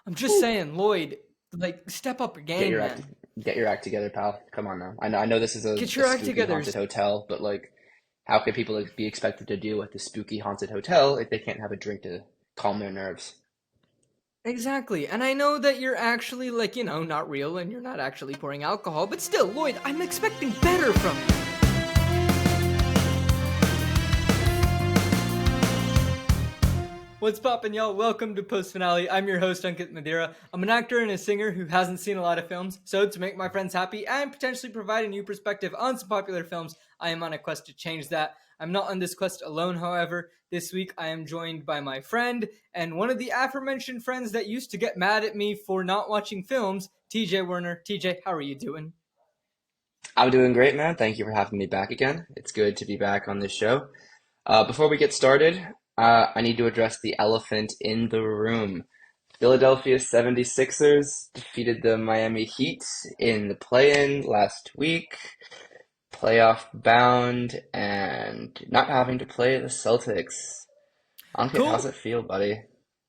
I'm just saying, Lloyd, like, step up your Get game, your act man. get your act together, pal. Come on now. I know this is Get a your act spooky together. haunted hotel, but like how can people be expected to deal with the spooky haunted hotel if they can't have a drink to calm their nerves? Exactly. And I know that you're actually, like, not real and you're not actually pouring alcohol, but still, Lloyd, I'm expecting better from you. What's poppin', y'all? Welcome to Post Finale. I'm your host, Ankit Madhira. I'm an actor and a singer who hasn't seen a lot of films, so to make my friends happy and potentially provide a new perspective on some popular films, I am on a quest to change that. I'm not on this quest alone, however. This week I am joined by my friend and one of the aforementioned friends that used to get mad at me for not watching films, TJ Werner. TJ, how are you doing? I'm doing great, man. Thank you for having me back again. It's good to be back on this show. Before we get started, I need to address the elephant in the room. Philadelphia 76ers defeated the Miami Heat in the play-in last week, playoff bound, and not having to play the Celtics. Ankit, how's Cool. it feel, buddy?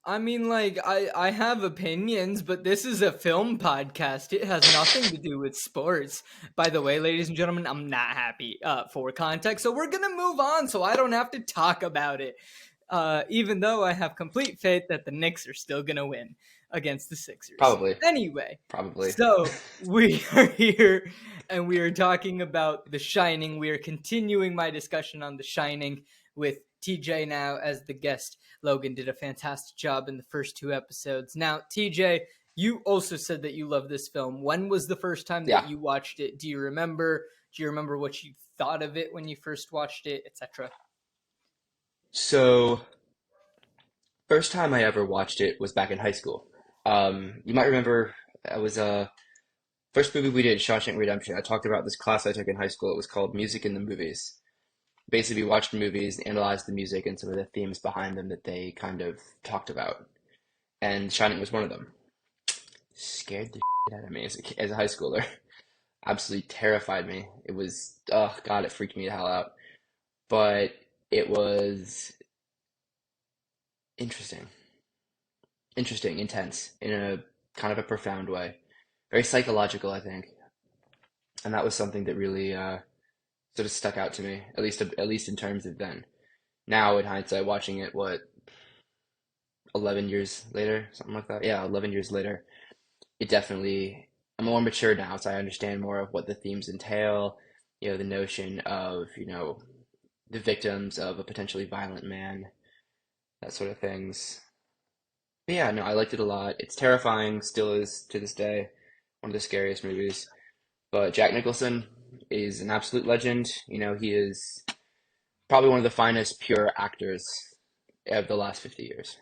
I mean, like, I have opinions, but this is a film podcast. It has nothing to do with sports. By the way, ladies and gentlemen, I'm not happy for context. So we're going to move on so I don't have to talk about it. Even though I have complete faith that the Knicks are still going to win against the Sixers. Probably, Anyway, probably. so we are here and we are talking about The Shining. We are continuing my discussion on The Shining with TJ now as the guest. Logan did a fantastic job in the first two episodes. Now, TJ, you also said that you love this film. When was the first time that Yeah. you watched it? Do you remember? Do you remember what you thought of it when you first watched it, etc.? So, first time I ever watched it was back in high school. You might remember I was first movie we did, Shawshank Redemption. I talked about this class I took in high school. It was called Music in the Movies. Basically, we watched movies, analyzed the music and some of the themes behind them that they kind of talked about. And Shining was one of them. Scared the shit out of me as a high schooler. Absolutely terrified me. It was, oh God, it freaked me the hell out. But it was interesting. Interesting, intense, in a kind of a profound way. Very psychological, I think. And that was something that really sort of stuck out to me, at least in terms of then. Now, in hindsight, watching it, what, 11 years later, something like that? Yeah, 11 years later, it definitely, I'm more mature now, so I understand more of what the themes entail, the notion of, the victims of a potentially violent man, that sort of things. But yeah, no, I liked it a lot. It's terrifying, still is to this day, one of the scariest movies. But Jack Nicholson is an absolute legend. He is probably one of the finest pure actors of the last 50 years.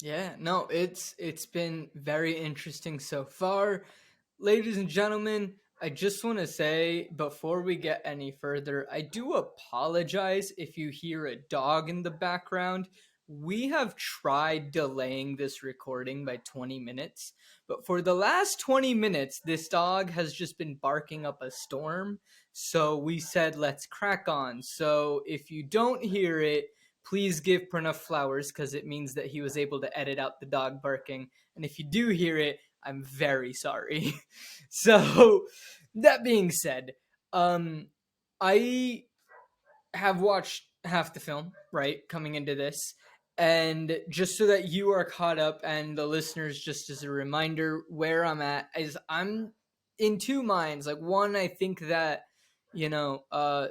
Yeah, no, it's been very interesting so far. Ladies and gentlemen, I just want to say before we get any further, I do apologize if you hear a dog in the background. We have tried delaying this recording by 20 minutes, but for the last 20 minutes, this dog has just been barking up a storm. So we said, let's crack on. So if you don't hear it, please give Pranav flowers because it means that he was able to edit out the dog barking. And if you do hear it, I'm very sorry. So that being said, I have watched half the film, right, coming into this. And just so that you are caught up and the listeners, just as a reminder, where I'm at is I'm in two minds. Like, one, I think that,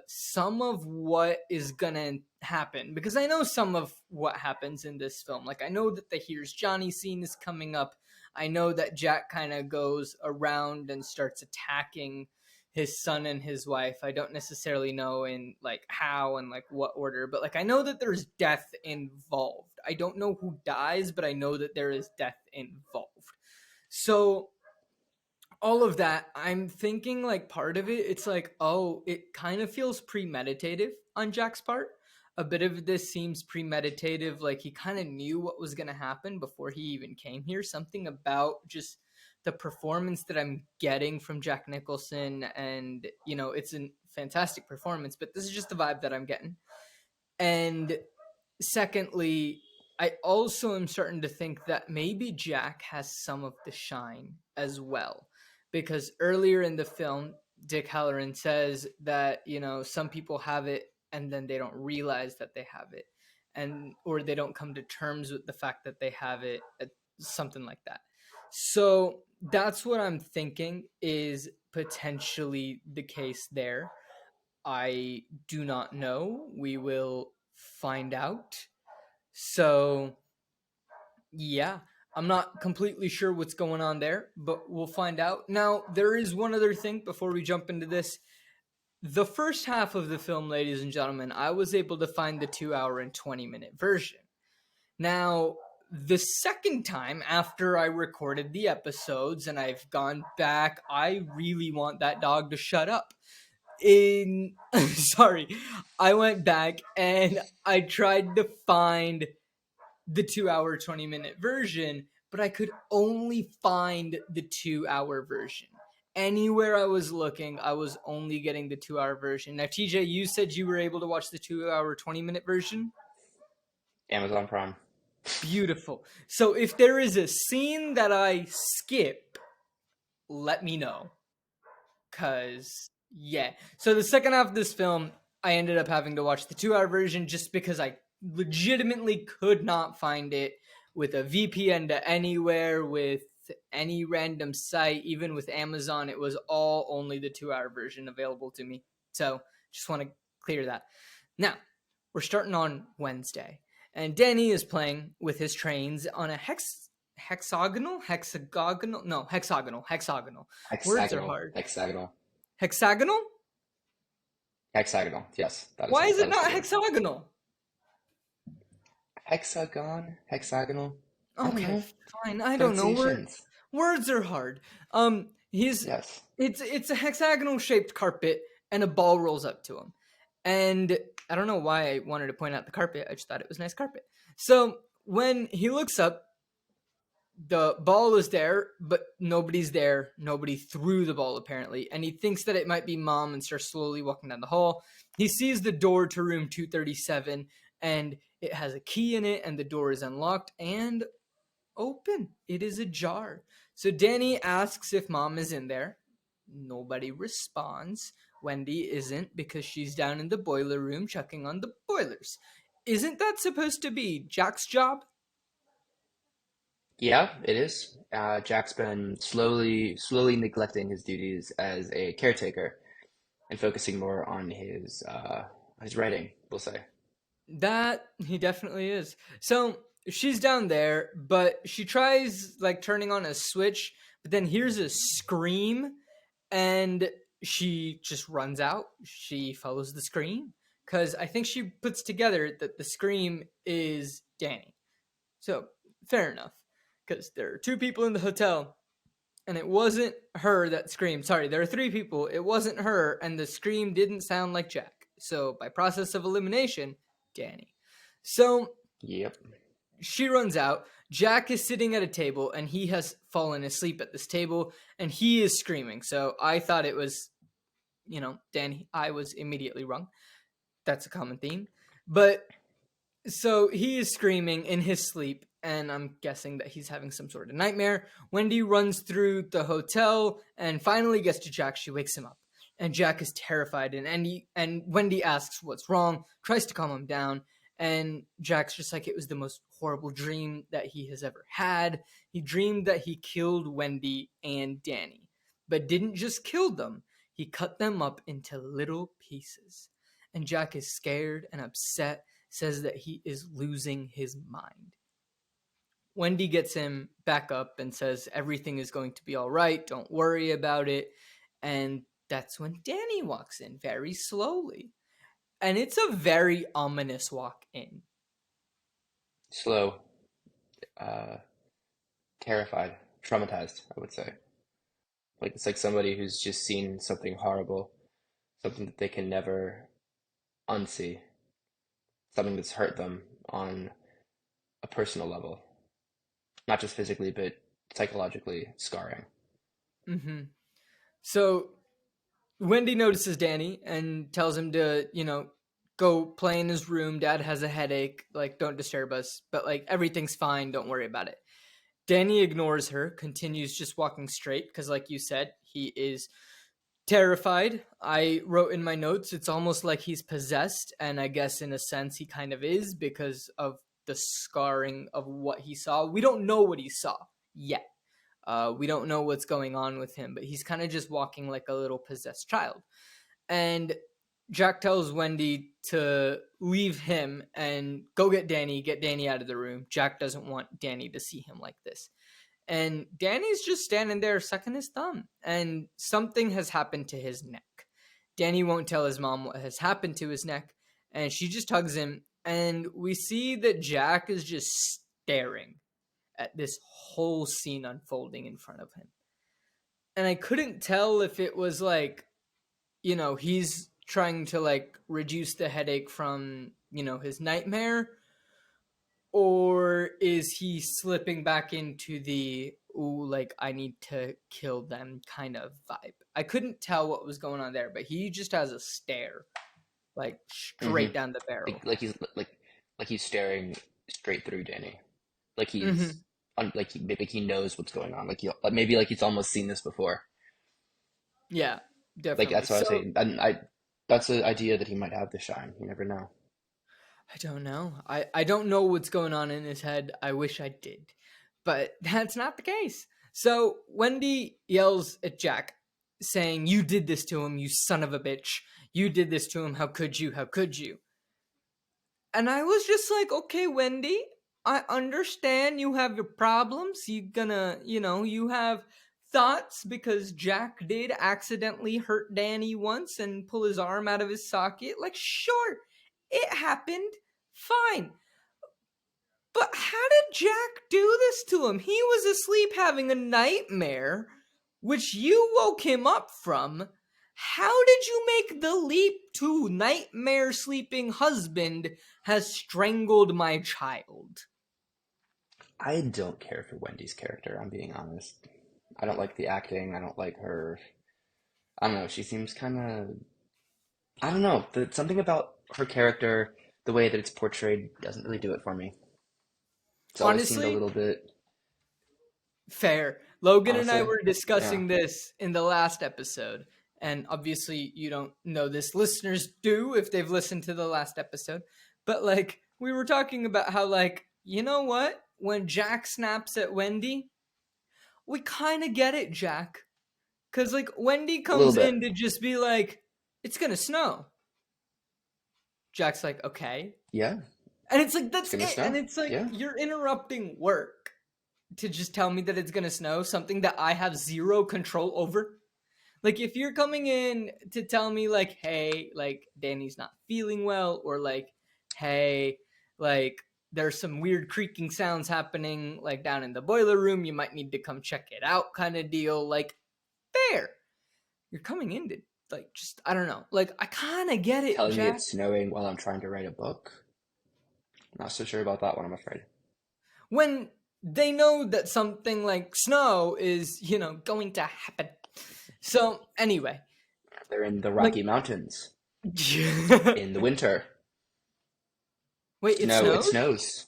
some of what is going to happen, because I know some of what happens in this film. Like, I know that the Here's Johnny scene is coming up. I know that Jack kind of goes around and starts attacking his son and his wife. I don't necessarily know in like how and like what order, but like I know that there's death involved. I don't know who dies, but I know that there is death involved. So all of that, I'm thinking like part of it, it's like, oh, it kind of feels premeditative on Jack's part. A bit of this seems premeditative, like he kind of knew what was going to happen before he even came here. Something about just the performance that I'm getting from Jack Nicholson, and it's a fantastic performance, but this is just the vibe that I'm getting. And secondly, I also am starting to think that maybe Jack has some of the shine as well. Because earlier in the film, Dick Halloran says that, some people have it and then they don't realize that they have it. And or they don't come to terms with the fact that they have it, something like that. So that's what I'm thinking is potentially the case there. I do not know. We will find out. So yeah, I'm not completely sure what's going on there, but we'll find out. Now, there is one other thing before we jump into this. The first half of the film, ladies and gentlemen, I was able to find the 2 hour and 20-minute version. Now, the second time after I recorded the episodes and I've gone back, I really want that dog to shut up. Sorry, I went back and I tried to find the 2 hour 20-minute version, but I could only find the 2 hour version. Anywhere I was looking, I was only getting the 2 hour version. Now, TJ, you said you were able to watch the 2 hour 20-minute version. Amazon Prime. Beautiful. So if there is a scene that I skip, let me know. Cause yeah. So the second half of this film, I ended up having to watch the 2 hour version just because I legitimately could not find it with a VPN to anywhere, with any random site, even with Amazon. It was all only the 2 hour version available to me. So just want to clear that. Now, we're starting on Wednesday, and Danny is playing with his trains on a hexagonal. Words are Hexagonal. hard. Hexagonal. Hexagonal? Hexagonal. Yes, Why is it that is the not word. hexagonal? Hexagon. Hexagonal. I don't Okay, know. fine. I don't know. Pronunciations. Words are hard. He's Yes. it's a hexagonal shaped carpet, and a ball rolls up to him. And I don't know why I wanted to point out the carpet. I just thought it was nice carpet. So when he looks up, the ball is there, but nobody's there. Nobody threw the ball, apparently. And he thinks that it might be mom and starts slowly walking down the hall. He sees the door to room 237, and it has a key in it, and the door is unlocked and open. It is ajar. So Danny asks if mom is in there. Nobody responds. Wendy isn't because she's down in the boiler room checking on the boilers. Isn't that supposed to be Jack's job? Yeah, it is. Jack's been slowly neglecting his duties as a caretaker and focusing more on his writing, we'll say. That he definitely is. So she's down there, but she tries like turning on a switch, but then hears a scream and she just runs out. She follows the scream because I think she puts together that the scream is Danny. So fair enough because there are two people in the hotel and it wasn't her that screamed. Sorry, there are three people. It wasn't her, and the scream didn't sound like Jack. So, by process of elimination, Danny. So, Yep. she runs out. Jack is sitting at a table, and he has fallen asleep at this table, and he is screaming. So, I thought it was, Danny. I was immediately wrong. That's a common theme. But so he is screaming in his sleep, and I'm guessing that he's having some sort of nightmare. Wendy runs through the hotel and finally gets to Jack. She wakes him up, and Jack is terrified. And Wendy asks what's wrong, tries to calm him down, and Jack's just like, it was the most horrible dream that he has ever had. He dreamed that he killed Wendy and Danny, but didn't just kill them. He cut them up into little pieces. And Jack is scared and upset, says that he is losing his mind. Wendy gets him back up and says everything is going to be all right. Don't worry about it. And that's when Danny walks in very slowly. And it's a very ominous walk in. Slow, uh, terrified, traumatized, I would say. Like it's like somebody who's just seen something horrible, something that they can never unsee, something that's hurt them on a personal level, not just physically, but psychologically scarring. Mm-hmm. So Wendy notices Danny and tells him to, go go play in his room. Dad has a headache. Like, don't disturb us. But, like, everything's fine. Don't worry about it. Danny ignores her, continues just walking straight because, like you said, he is terrified. I wrote in my notes, it's almost like he's possessed. And I guess in a sense, he kind of is because of the scarring of what he saw. We don't know what he saw yet. We don't know what's going on with him, but he's kind of just walking like a little possessed child. And Jack tells Wendy to leave him and go get Danny out of the room. Jack doesn't want Danny to see him like this. And Danny's just standing there sucking his thumb. And something has happened to his neck. Danny won't tell his mom what has happened to his neck. And she just hugs him. And we see that Jack is just staring at this whole scene unfolding in front of him. And I couldn't tell if it was like, you know, he's trying to like reduce the headache from, you know, his nightmare, or is he slipping back into the, ooh, like I need to kill them kind of vibe. I couldn't tell what was going on there, but he just has a stare like straight down the barrel. Like he's staring straight through Danny. Like he's maybe he knows what's going on. Maybe like he's almost seen this before. Yeah, Like definitely. that's what I was saying. And that's the idea that he might have the shine. You never know. I don't know. I don't know what's going on in his head. I wish I did. But that's not the case. So Wendy yells at Jack, saying, "You did this to him, you son of a bitch. You did this to him. How could you? How could you?" And I was just like, okay, Wendy, I understand you have your problems. You have thoughts because Jack did accidentally hurt Danny once and pull his arm out of his socket. Like, sure, it happened. Fine. But how did Jack do this to him? He was asleep having a nightmare, which you woke him up from. How did you make the leap to nightmare sleeping husband has strangled my child? I don't care for Wendy's character, I'm being honest. I don't like the acting. I don't like her. I don't know. She seems kind of. I don't know. Something about her character, the way that it's portrayed, doesn't really do it for me. It's always seemed a Honestly, little bit. fair. Logan and I Honestly, were yeah. discussing this in the last episode. And obviously, you don't know this. Listeners do if they've listened to the last episode. But, like, we were talking about how, like, you know what? When Jack snaps at Wendy, we kind of get it, Jack. Because, like, Wendy A little comes bit. in to just be like, it's going to snow. Jack's like, okay. Yeah, And it's like, it's that's gonna it. And snow. it's like, Yeah. you're interrupting work to just tell me that it's going to snow, something that I have zero control over. Like, if you're coming in to tell me, like, hey, like, Danny's not feeling well, or like, hey, like, there's some weird creaking sounds happening, like, down in the boiler room, you might need to come check it out kind of deal, like, fair. You're coming in to, like, just, I don't know. Like, I kind of get it, Telling me Jack. it's snowing while I'm trying to write a book. Not so sure about that one, I'm afraid. When they know that something like snow is, going to happen. So, anyway, They're in the like, Rocky Mountains wait, in the winter. it It snows? snows.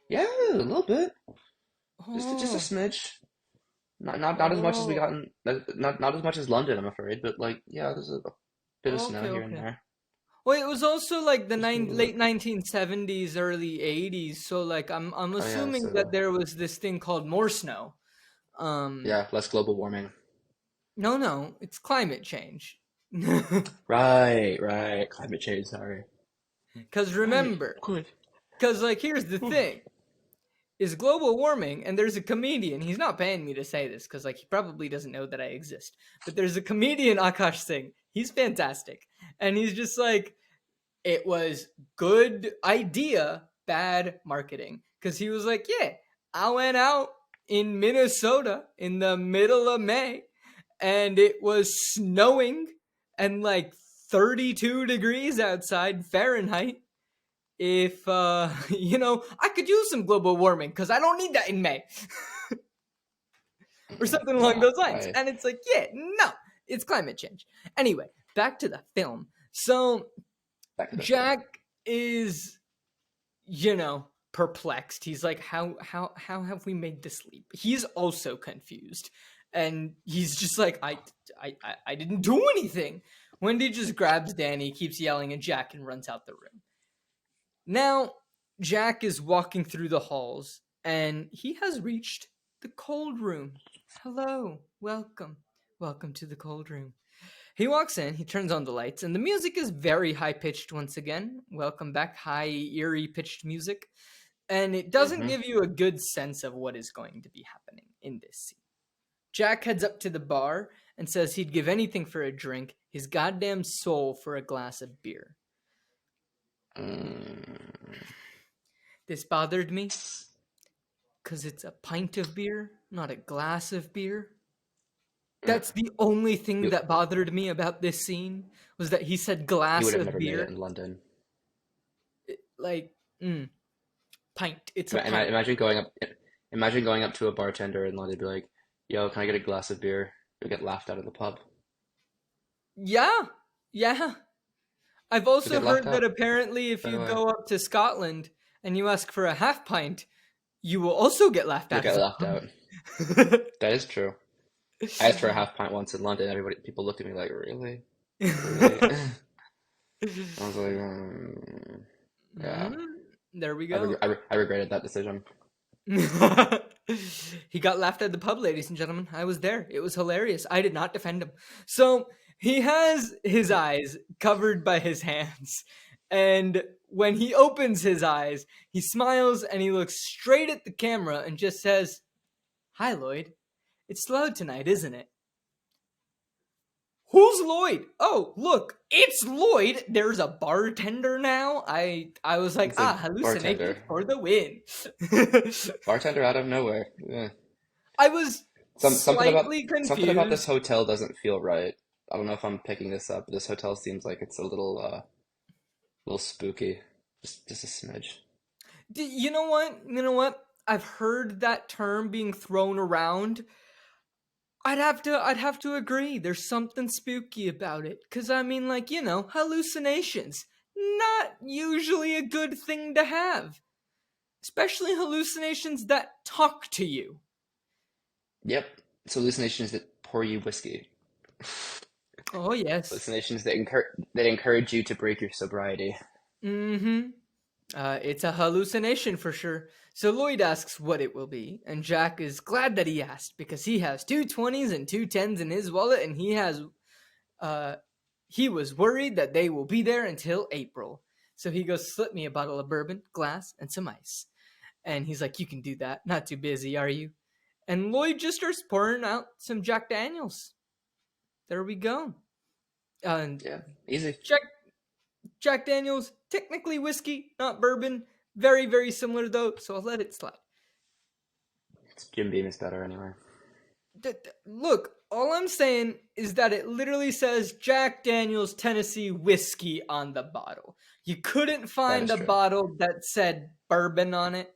Yeah, a little bit. Just a Oh, smidge. Not as much as we oh, got in not as much as London, I'm afraid, but like yeah, there's a bit of snow okay, here and okay. there. Well, it was also like the Just a little bit. late 1970s, early 80s. So like I'm Oh yeah, assuming that so there was this thing called more snow. Um, yeah, less global warming. no, it's climate change. Right. Climate change, sorry. Because Right, remember, of course. because like here's the Whew. thing: is global warming, and there's a comedian. He's not paying me to say this because like he probably doesn't know that I exist. But there's a comedian, Akash Singh. He's fantastic, and he's just like, it was good idea, bad marketing. Because he was like, yeah, I went out in Minnesota in the middle of May and it was snowing and like 32 degrees outside Fahrenheit. If, I could use some global warming because I don't need that in May or something along Yeah, those lines. I And it's like, yeah, no, it's climate change. Anyway, back to the film. So That kind of thing. Jack is, perplexed. He's like, how have we made this leap? He's also confused, and he's just like, I didn't do anything. Wendy just grabs Danny, keeps yelling at Jack, and runs out the room. Now Jack is walking through the halls, and he has reached the cold room. Hello, welcome to the cold room. He walks in, he turns on the lights, and the music is very high pitched once again. Welcome back, high, eerie pitched music. And it doesn't Hmm. give you a good sense of what is going to be happening in this scene. Jack heads up to the bar and says he'd give anything for a drink, his goddamn soul for a glass of beer. This bothered me because it's a pint of beer, not a glass of beer. That's the only thing You, that bothered me about this scene, was that he said you glass would have of never made it beer. in London. Like, pint. It's a Ima- ima- pint. Imagine going up, imagine going up to a bartender in London and be like, "Yo, can I get a glass of beer?" You'll get laughed out of the pub. Yeah, yeah. I've You'll also get laughed heard that out apparently if right you away. go up to Scotland and you ask for a half pint, you will also get laughed You'll out of get the laughed out. pub. That is true. I asked for a half pint once in London. People looked at me like, "Really, really?" I was like, "Yeah." Mm, there we I, go. I regretted that decision. He got laughed at the pub, ladies and gentlemen. I was there. It was hilarious. I did not defend him. So he has his eyes covered by his hands. And when he opens his eyes, he smiles and he looks straight at the camera and just says, "Hi, Lloyd. It's slow tonight, isn't it?" Who's Lloyd? Oh, look, it's Lloyd. There's a bartender now. I was like, It's a hallucination bartender. for the win. Bartender out of nowhere. Yeah. I was Something about slightly this confused. hotel doesn't feel right. I don't know if I'm picking this up, but this hotel seems like it's a little spooky. Just a smidge. You know what? You know what? I've heard that term being thrown around. I'd have to agree. There's something spooky about it. Cause I mean, like, hallucinations. Not usually a good thing to have. Especially hallucinations that talk to you. Yep. It's hallucinations that pour you whiskey. Oh yes. Hallucinations that encourage you to break your sobriety. Mm-hmm. It's a hallucination for sure. So Lloyd asks what it will be, and Jack is glad that he asked because he has two 20s and two 10s in his wallet, and he was worried that they will be there until April. So he goes, "Slip me a bottle of bourbon, glass, and some ice." And he's like, "You can do that. Not too busy, are you?" And Lloyd just starts pouring out some Jack Daniels. There we go. And Yeah, easy. Jack Jack Daniels, technically whiskey, not bourbon. Very, very similar though, so I'll let it slide. Jim Beam is better anyway. Look, all I'm saying is that it literally says Jack Daniels Tennessee whiskey on the bottle. You couldn't That find is a true. bottle that said bourbon on it.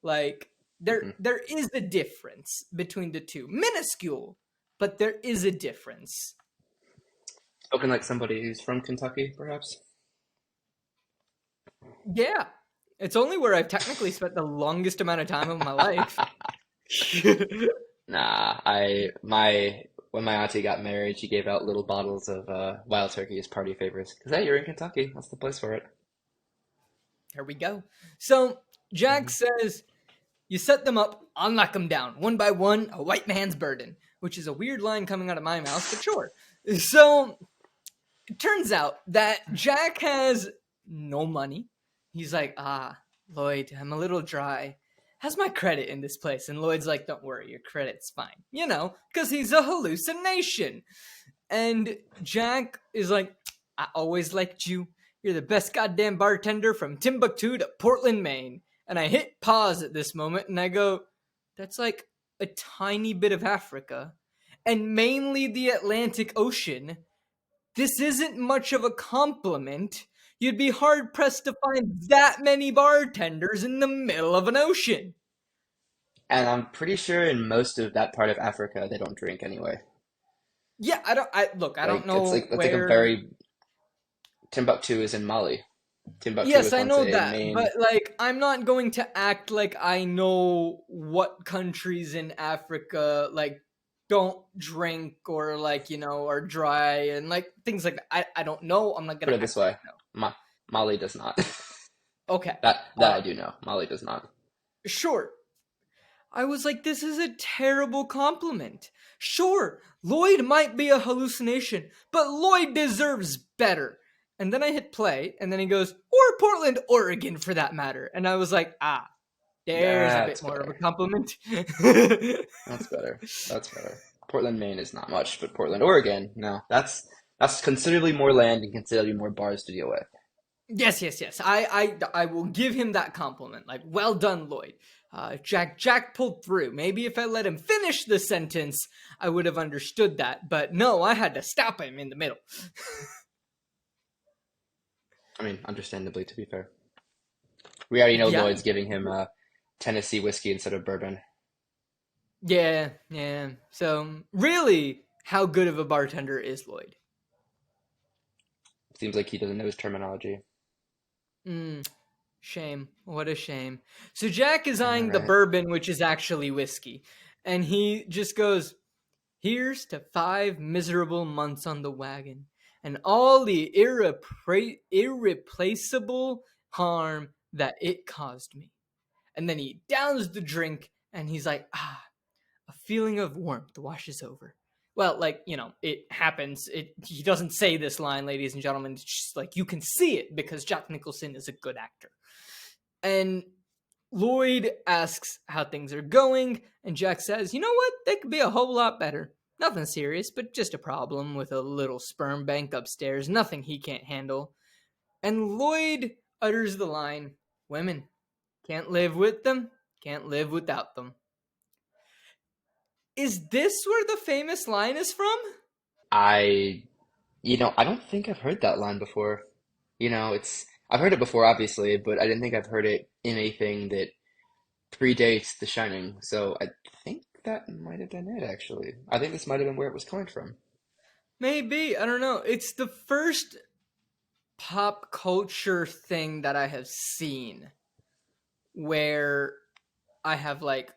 Like there Hmm. there is a difference between the two. Minuscule, but there is a difference. Spoken like somebody who's from Kentucky, perhaps. Yeah. It's only where I've technically spent the longest amount of time of my life. Nah, I my when my auntie got married, she gave out little bottles of wild turkey as party favors. Cause hey, you're in Kentucky, that's the place for it. Here we go. So Jack Hmm. says, "You set them up, I'll knock them down. One by one, a white man's burden." Which is a weird line coming out of my mouth, but sure. So it turns out that Jack has no money. He's like, Lloyd, I'm a little dry. How's my credit in this place? And Lloyd's like, don't worry, your credit's fine. Because he's a hallucination. And Jack is like, I always liked you. You're the best goddamn bartender from Timbuktu to Portland, Maine. And I hit pause at this moment and I go, that's like a tiny bit of Africa and mainly the Atlantic Ocean. This isn't much of a compliment. You'd be hard pressed to find that many bartenders in the middle of an ocean. And I'm pretty sure in most of that part of Africa they don't drink anyway. Yeah, I don't know It's like a where. very Timbuktu is in Mali. Timbuktu Yes, was I once know a that, main. but like I'm not going to act like I know what countries in Africa like don't drink or like, are dry and like things like that. I don't know. I'm not Put gonna it this act like way, I know. Mali does not. Okay. That Uh I do know. Mali does not. sure. I was like, this is a terrible compliment. Sure, Lloyd might be a hallucination, but Lloyd deserves better. And then I hit play, and then he goes, or Portland, Oregon for that matter. And I was like, there's a bit That's more of a better. compliment. That's better. That's better. Portland, Maine is not much, but Portland, Oregon, no. That's considerably more land and considerably more bars to deal with. Yes, yes, yes. I will give him that compliment. Like, well done, Lloyd. Jack pulled through. Maybe if I let him finish the sentence, I would have understood that. But no, I had to stop him in the middle. I mean, understandably, to be fair. We already know Yeah, Lloyd's giving him Tennessee whiskey instead of bourbon. yeah, yeah. So, really, how good of a bartender is Lloyd? Seems like he doesn't know his terminology. Mm, shame. What a shame. So, Jack is I know, eyeing the right? bourbon, which is actually whiskey. And he just goes, here's to 5 miserable months on the wagon and all the irreplaceable harm that it caused me. And then he downs the drink and he's like, a feeling of warmth washes over. Well, like, it happens. He doesn't say this line, ladies and gentlemen. It's just like you can see it because Jack Nicholson is a good actor. And Lloyd asks how things are going, and Jack says, you know what? They could be a whole lot better. Nothing serious, but just a problem with a little sperm bank upstairs. Nothing he can't handle. And Lloyd utters the line, women. Can't live with them, can't live without them. Is this where the famous line is from? I, I don't think I've heard that line before. I've heard it before, obviously, but I didn't think I've heard it in anything that predates The Shining. So I think that might have been it, actually. I think this might have been where it was coming from. Maybe. I don't know. It's the first pop culture thing that I have seen where I have like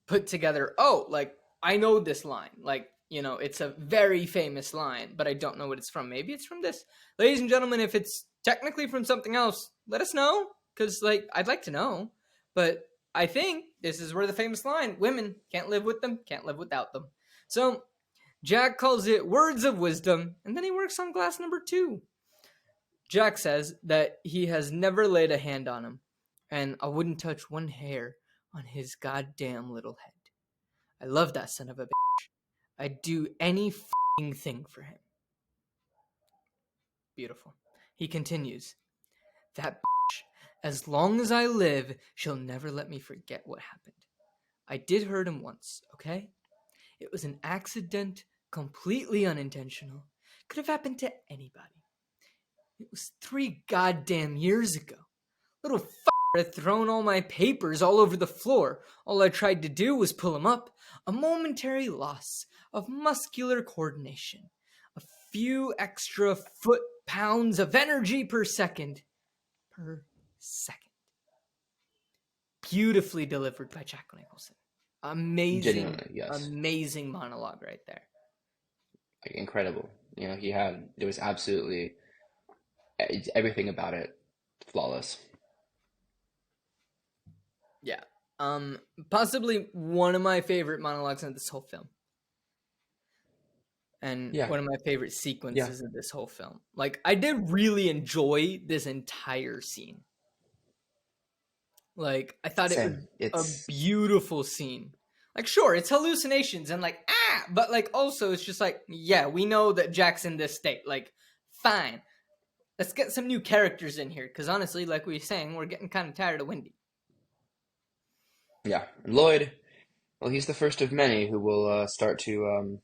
put together, oh, like I know this line. Like, it's a very famous line, but I don't know what it's from. Maybe it's from this. Ladies and gentlemen, if it's technically from something else, let us know cuz like I'd like to know. But I think this is where the famous line, women can't live with them, can't live without them. So, Jack calls it words of wisdom, and then he works on glass number 2. Jack says that he has never laid a hand on him, and I wouldn't touch one hair on his goddamn little head. I love that son of a bitch. I'd do any thing for him. Beautiful. He continues, that bitch, as long as I live, she'll never let me forget what happened. I did hurt him once, okay? It was an accident, completely unintentional. Could have happened to anybody. It was 3 goddamn years ago. Little had thrown all my papers all over the floor. All I tried to do was pull them up. A momentary loss of muscular coordination. A few extra foot-pounds of energy per second. Per second. Beautifully delivered by Jack Nicholson. Amazing, Genuinely, yes. amazing monologue right there. Like, incredible. It was absolutely everything about it flawless. Yeah. Possibly one of my favorite monologues in this whole film. And Yeah, one of my favorite yeah, sequences in this whole film. Like, I did really enjoy this entire scene. Like, I thought it was same. a It's beautiful scene. Like, sure, it's hallucinations and like, but like also it's just like, yeah, we know that Jack's in this state. Like, fine. Let's get some new characters in here. Because honestly, like we were saying, we're getting kind of tired of Wendy. Yeah, and Lloyd, well, he's the first of many who will start to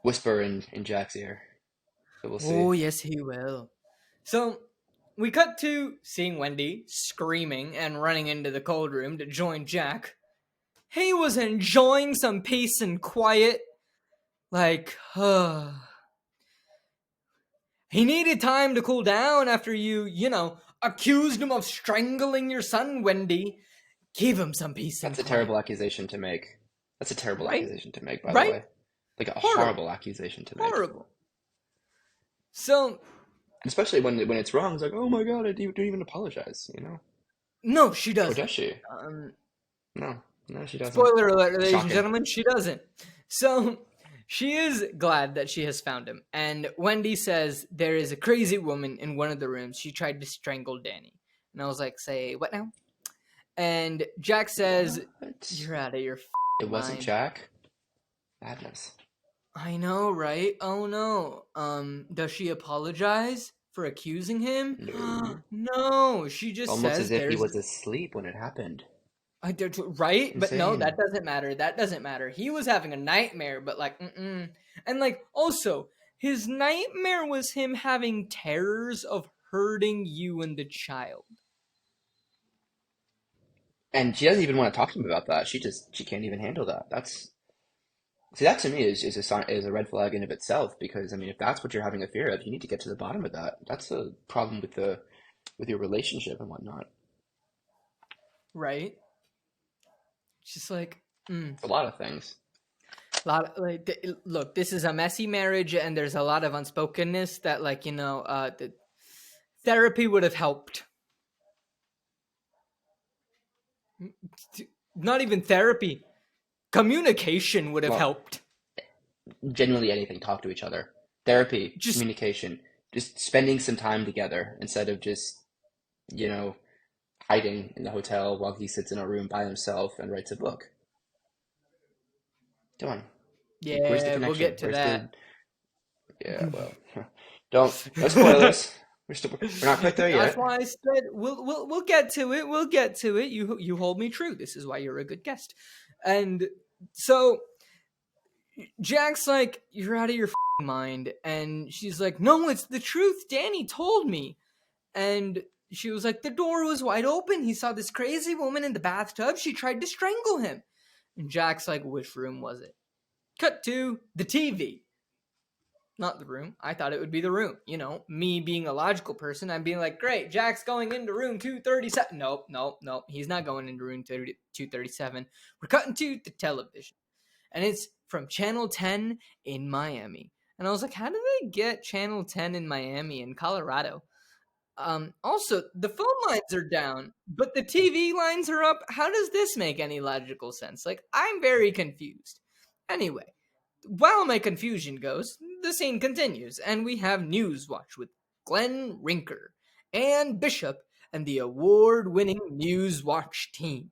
whisper in Jack's ear. So we'll see. Oh, yes, he will. So, we cut to seeing Wendy screaming and running into the cold room to join Jack. He was enjoying some peace and quiet. Like, He needed time to cool down after accused him of strangling your son, Wendy. Give him some peace and That's a quiet. terrible accusation to make. That's a terrible Right? accusation to make, by the Right? way. Like a Horrible. horrible accusation to make. Horrible. So, And especially when it's wrong, it's like, oh my God, I didn't even apologize, you know? no, she Or does doesn't. she? Um, No, no, she doesn't. Spoiler alert, ladies and Shocking. gentlemen, she doesn't. So, she is glad that she has found him. And Wendy says there is a crazy woman in one of the rooms. She tried to strangle Danny. And I was like, say, what now? And Jack says, What? you're out of your It wasn't mind. Jack? Madness. I know, right? Oh no. Does she apologize for accusing him? No. No, she just Almost says as if he there's was asleep when it happened. right, but no, that Insane. doesn't matter. That doesn't matter. He was having a nightmare, but like, and like also his nightmare was him having terrors of hurting you and the child. And she doesn't even want to talk to him about that. She can't even handle that. See, that to me is a sign, is a red flag in of itself, because I mean, if that's what you're having a fear of, you need to get to the bottom of that. That's a problem with your relationship and whatnot. Right? Just like, It's a lot of things. look, this is a messy marriage, and there's a lot of unspokenness that, like, the therapy would have helped. Not even therapy, communication would have Well, helped. genuinely anything, talk to each other. Therapy, Just communication, just spending some time together instead of just, you know, hiding in the hotel while he sits in a room by himself and writes a book. Come on. Like, where's the yeah, we'll connection? get to Where's the, that. yeah, well, no spoilers. We're not quite there That's yet. why I said we'll get to it. We'll get to it. You hold me true. This is why you're a good guest. And so Jack's like, you're out of your mind, and she's like, no, it's the truth. Danny told me. And she was like, the door was wide open. He saw this crazy woman in the bathtub. She tried to strangle him. And Jack's like, which room was it? Cut to the TV. Not the room. I thought it would be the room. Me being a logical person, I'm being like, great, Jack's going into room 237. Nope. He's not going into room 237. We're cutting to the television. And it's from Channel 10 in Miami. And I was like, how do they get Channel 10 in Miami in Colorado? Also, the phone lines are down, but the TV lines are up. How does this make any logical sense? Like, I'm very confused. Anyway, while my confusion goes, the scene continues, and we have News Watch with Glenn Rinker and Bishop and the award-winning News Watch team.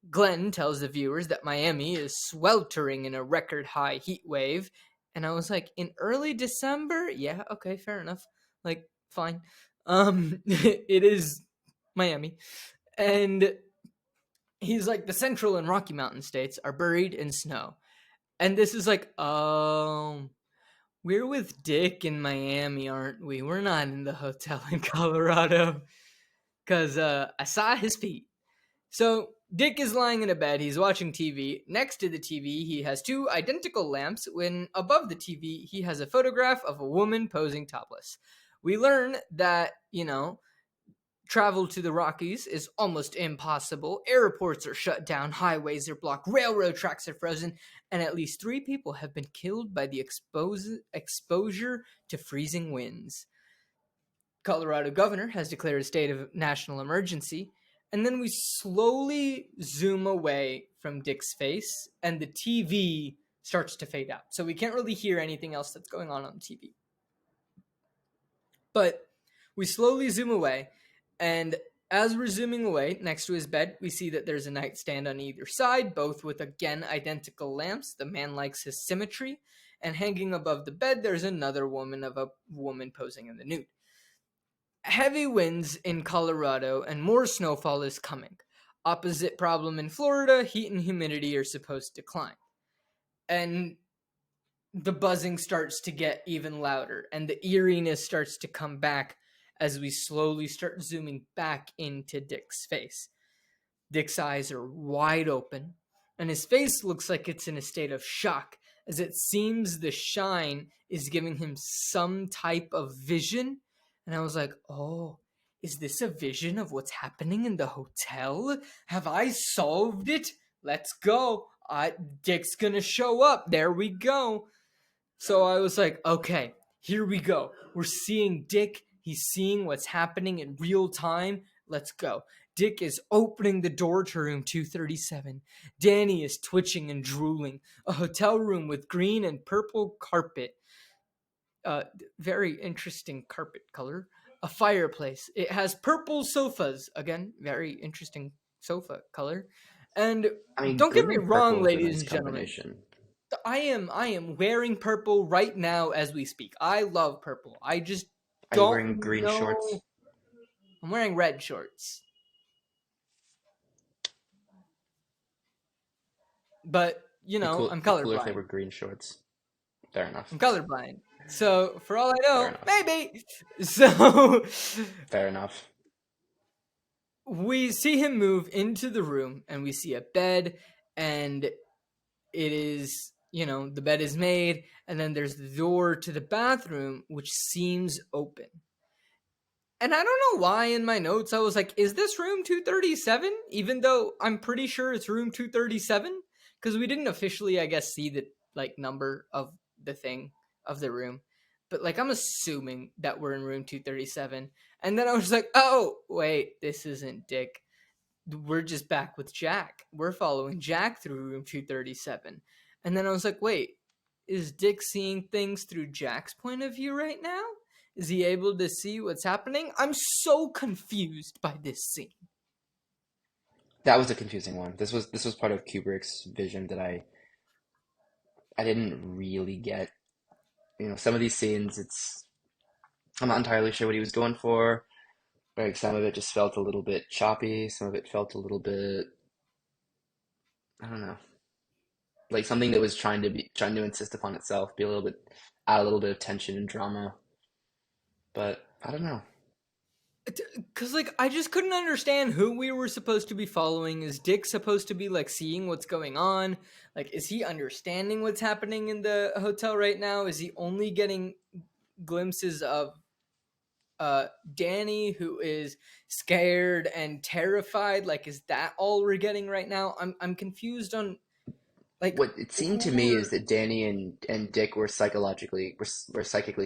Glenn tells the viewers that Miami is sweltering in a record-high heat wave, and I was like, in early December? Yeah, okay, fair enough. Like, fine. It is Miami. And he's like, the Central and Rocky Mountain states are buried in snow. And this is like, we're with Dick in Miami, aren't we? We're not in the hotel in Colorado. Because I saw his feet. So Dick is lying in a bed. He's watching TV. Next to the TV, he has two identical lamps. When above the TV, he has a photograph of a woman posing topless. We learn that, travel to the Rockies is almost impossible. Airports are shut down, highways are blocked, railroad tracks are frozen, and at least 3 people have been killed by the exposure to freezing winds. Colorado governor has declared a state of national emergency, and then we slowly zoom away from Dick's face, and the TV starts to fade out. So we can't really hear anything else that's going on the TV. But we slowly zoom away, and as we're zooming away, next to his bed, we see that there's a nightstand on either side, both with, again, identical lamps. The man likes his symmetry. And hanging above the bed, there's another woman of a woman posing in the nude. Heavy winds in Colorado and more snowfall is coming. Opposite problem in Florida, heat and humidity are supposed to decline. And the buzzing starts to get even louder, and the eeriness starts to come back as we slowly start zooming back into Dick's face. Dick's eyes are wide open, and his face looks like it's in a state of shock as it seems the shine is giving him some type of vision. And I was like, oh, is this a vision of what's happening in the hotel? Have I solved it? Let's go. Dick's gonna show up. There we go. So I was like, okay, here we go. We're seeing Dick. He's seeing what's happening in real time. Let's go. Dick is opening the door to room 237. Danny is twitching and drooling. A hotel room with green and purple carpet. Very interesting carpet color. A fireplace. It has purple sofas. Again, very interesting sofa color. And I mean, don't get green me and wrong, purple is a ladies nice and gentlemen. combination. I am wearing purple right now as we speak. I love purple. I just Are you wearing don't green shorts? know. I'm wearing red shorts. But, I'm Be cooler if they colorblind. were green shorts. Fair enough. I'm colorblind. So, for all I Fair know, enough. maybe. So, Fair enough. we see him move into the room and we see a bed, and it is, the bed is made, and then there's the door to the bathroom which seems open. And I don't know why in my notes I was like, is this room 237? Even though I'm pretty sure it's room 237, because we didn't officially, I guess, see the number of the thing of the room. But I'm assuming that we're in room 237. And then I was like, oh, wait, this isn't Dick. We're just back with Jack. We're following Jack through room 237. And then I was like, wait, is Dick seeing things through Jack's point of view right now? Is he able to see what's happening? I'm so confused by this scene. That was a confusing one. This was part of Kubrick's vision that I didn't really get. Some of these scenes, I'm not entirely sure what he was going for. Like some of it just felt a little bit choppy. Some of it felt a little bit, I don't know, like something that was trying to insist upon itself, be a little bit, add a little bit of tension and drama. But I don't know. Because, I just couldn't understand who we were supposed to be following. Is Dick supposed to be, seeing what's going on? Is he understanding what's happening in the hotel right now? Is he only getting glimpses of Danny, who is scared and terrified? Is that all we're getting right now? I'm confused on, What it seemed who to me we're... is that Danny and Dick were psychically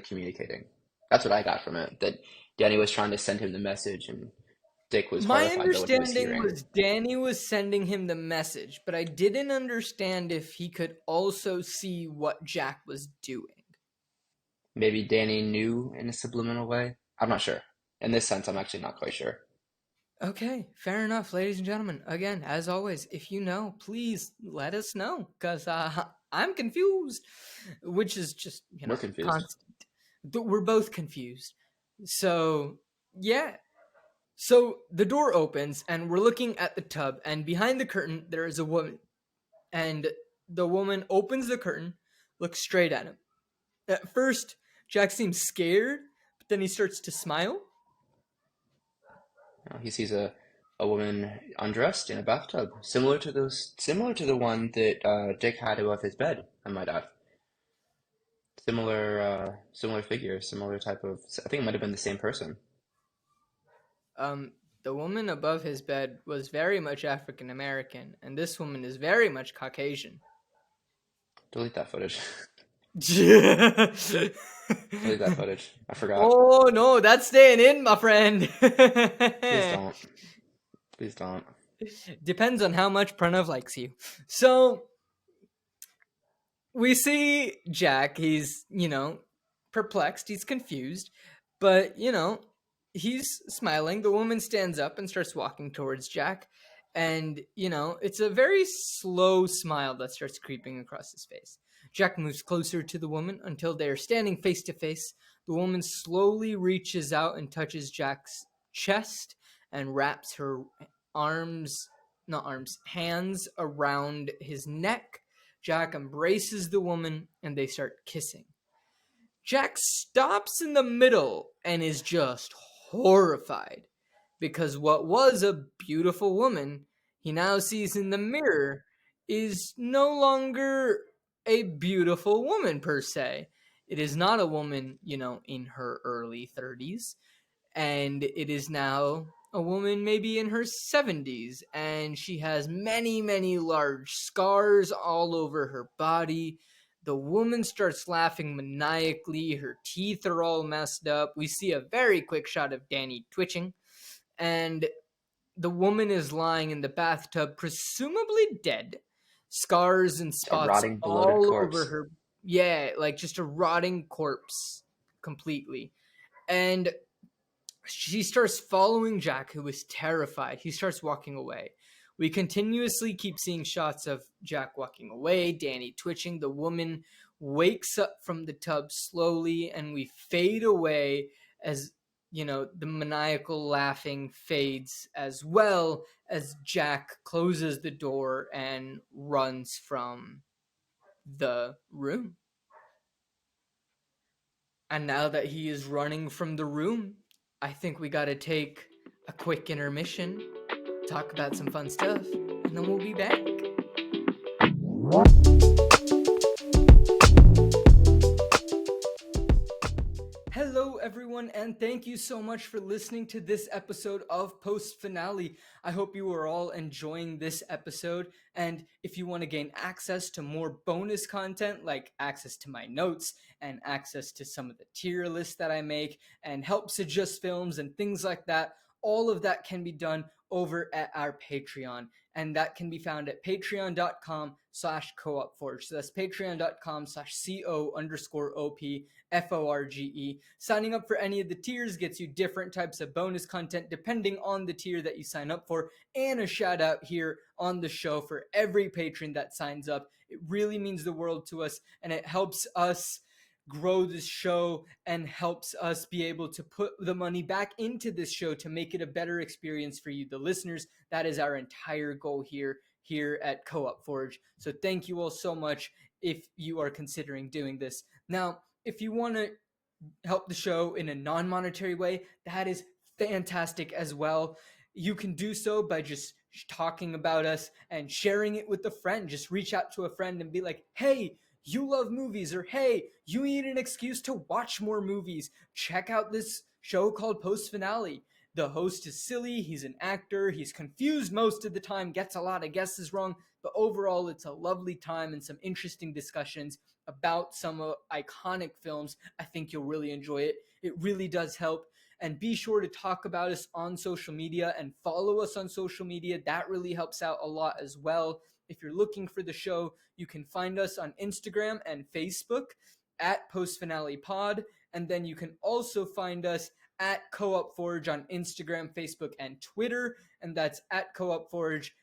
communicating. That's what I got from it. That Danny was trying to send him the message, and Dick was My horrified by what he was understanding hearing. was Danny was sending him the message, but I didn't understand if he could also see what Jack was doing. Maybe Danny knew in a subliminal way. I'm not sure. In this sense, I'm actually not quite sure. Okay, fair enough, ladies and gentlemen. Again, as always, if you know, please let us know, because I'm confused, which is just, We're confused. constant. We're both confused. So, yeah. So the door opens, and we're looking at the tub, and behind the curtain, there is a woman. And the woman opens the curtain, looks straight at him. At first, Jack seems scared, but then he starts to smile. He sees a woman undressed in a bathtub, similar to the one that Dick had above his bed. I might add. Similar figure, similar type of. I think it might have been the same person. Um, the woman above his bed was very much African American, and this woman is very much Caucasian. Delete that footage. Oh Delete that footage. I forgot. no, that's staying in, my friend. Please don't. Please don't. Depends on how much Pranav likes you. So we see Jack. He's, perplexed. He's confused. But, he's smiling. The woman stands up and starts walking towards Jack. And, it's a very slow smile that starts creeping across his face. Jack moves closer to the woman until they are standing face to face. The woman slowly reaches out and touches Jack's chest and wraps her hands around his neck. Jack embraces the woman and they start kissing. Jack stops in the middle and is just horrified because what was a beautiful woman he now sees in the mirror is no longer a beautiful woman per se. It is not a woman, in her early 30s, and it is now a woman maybe in her 70s, and she has many, many large scars all over her body. The woman starts laughing maniacally. Her teeth are all messed up. We see a very quick shot of Danny twitching, and the woman is lying in the bathtub, presumably dead. Scars and A spots rotting, bloated all over corpse. her. Yeah, like just a rotting corpse completely. And she starts following Jack, who is terrified. He starts walking away. We continuously keep seeing shots of Jack walking away, Danny twitching. The woman wakes up from the tub slowly, and we fade away as, the maniacal laughing fades, as well as Jack closes the door and runs from the room. And now that he is running from the room, I think we gotta take a quick intermission, talk about some fun stuff, and then we'll be back. Hello, everyone, and thank you so much for listening to this episode of Post Finale. I hope you are all enjoying this episode, and if you want to gain access to more bonus content, like access to my notes and access to some of the tier lists that I make, and help suggest films and things like that, all of that can be done over at our Patreon, and that can be found at patreon.com/coopforge. So that's patreon.com/co_OPFORGE. Signing up for any of the tiers gets you different types of bonus content depending on the tier that you sign up for, and a shout out here on the show for every patron that signs up. It really means the world to us, and it helps us grow this show and helps us be able to put the money back into this show to make it a better experience for you, the listeners. That is our entire goal here at Co-op Forge. So thank you all so much if you are considering doing this. Now, if you want to help the show in a non-monetary way, that is fantastic as well. You can do so by just talking about us and sharing it with a friend. Just reach out to a friend and be like, hey, you love movies, or hey, you need an excuse to watch more movies. Check out this show called Post Finale. The host is silly, he's an actor, he's confused most of the time, gets a lot of guesses wrong, but overall it's a lovely time and some interesting discussions about some iconic films. I think you'll really enjoy it. It really does help. And be sure to talk about us on social media and follow us on social media. That really helps out a lot as well. If you're looking for the show, you can find us on Instagram and Facebook at Post Finale Pod. And then you can also find us at Co-op Forge on Instagram, Facebook, and Twitter. And that's at Co-op Forge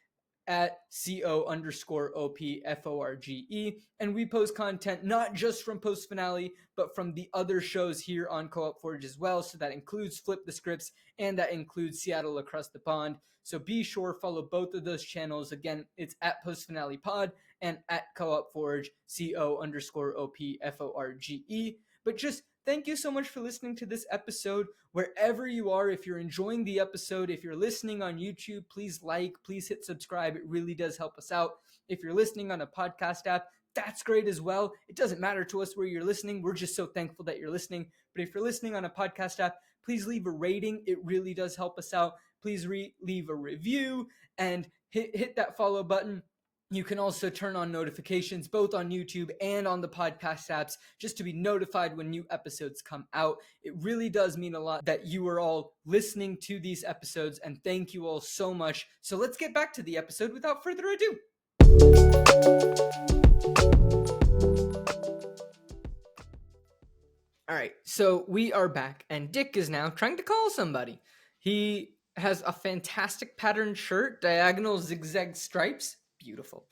at CO_OPFORGE. And we post content not just from Post Finale, but from the other shows here on Co-op Forge as well. So that includes Flip the Scripts, and that includes Seattle Across the Pond. So be sure to follow both of those channels. Again, it's at Post Finale Pod and at Co-op Forge, CO_OPFORGE. But just thank you so much for listening to this episode. Wherever you are, if you're enjoying the episode, if you're listening on YouTube, please please hit subscribe. It really does help us out. If you're listening on a podcast app, that's great as well. It doesn't matter to us where you're listening. We're just so thankful that you're listening. But if you're listening on a podcast app, please leave a rating. It really does help us out. Please leave a review and hit that follow button. You can also turn on notifications both on YouTube and on the podcast apps just to be notified when new episodes come out. It really does mean a lot that you are all listening to these episodes, and thank you all so much. So let's get back to the episode without further ado. All right, so we are back, and Dick is now trying to call somebody. He has a fantastic patterned shirt, diagonal zigzag stripes. Beautiful.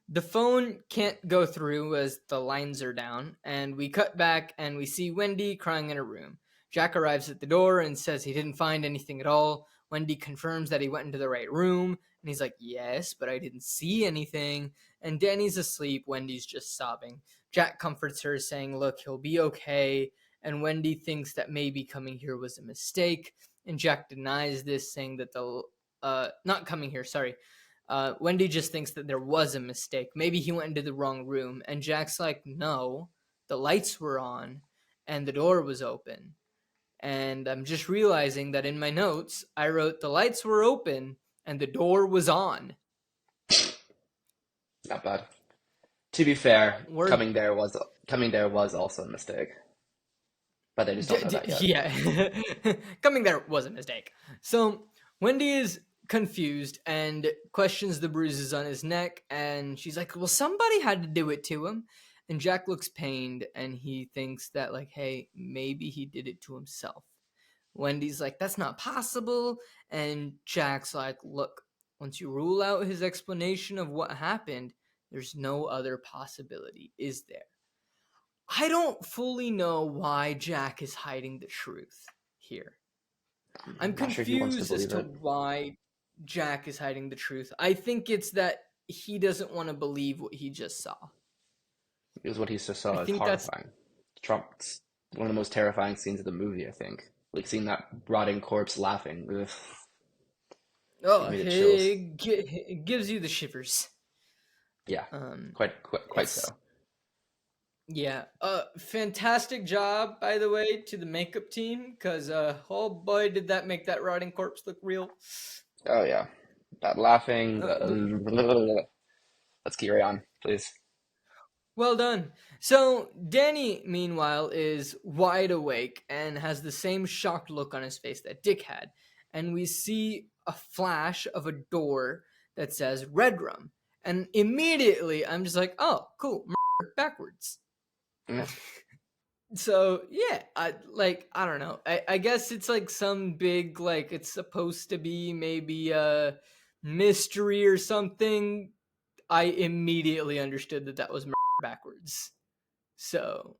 The phone can't go through as the lines are down, and we cut back and we see Wendy crying in her room. Jack arrives at the door and says he didn't find anything at all. Wendy confirms that he went into the right room, and he's like, yes, but I didn't see anything. And Danny's asleep. Wendy's just sobbing. Jack comforts her, saying, look, he'll be okay. And Wendy thinks that maybe coming here was a mistake. And Jack denies this, saying that not coming here, sorry. Wendy just thinks that there was a mistake. Maybe he went into the wrong room. And Jack's like, no, the lights were on and the door was open. And I'm just realizing that in my notes, I wrote the lights were open and the door was on. Not bad. To be fair, We're coming there was also a mistake, but they just don't know that yet. Yeah. Coming there was a mistake. So Wendy is confused and questions the bruises on his neck, and she's like, well, somebody had to do it to him. And Jack looks pained, and he thinks that, like, hey, maybe he did it to himself. Wendy's like, that's not possible. And Jack's like, look, once you rule out his explanation of what happened, there's no other possibility, is there? I don't fully know why Jack is hiding the truth here. I'm not sure he wants to confused as believe to it. why Jack is hiding the truth. I think it's that he doesn't want to believe what he just saw. Because what he just saw I is think that's horrifying. Trump's one of the most terrifying scenes of the movie, I think. Like seeing that rotting corpse laughing. Ugh, oh, gave me the chills. it gives you the shivers. Yeah, Um, quite so. it's Yeah, fantastic job, by the way, to the makeup team, because oh boy, did that make that rotting corpse look real. Oh yeah, that laughing. Uh, Let's carry on, please. Well done. So Danny, meanwhile, is wide awake and has the same shocked look on his face that Dick had, and we see a flash of a door that says Red Rum, and immediately I'm just like, oh, cool, backwards. Mm. So yeah, I don't know. I guess it's like some big, like, it's supposed to be maybe a mystery or something. I immediately understood that was backwards. So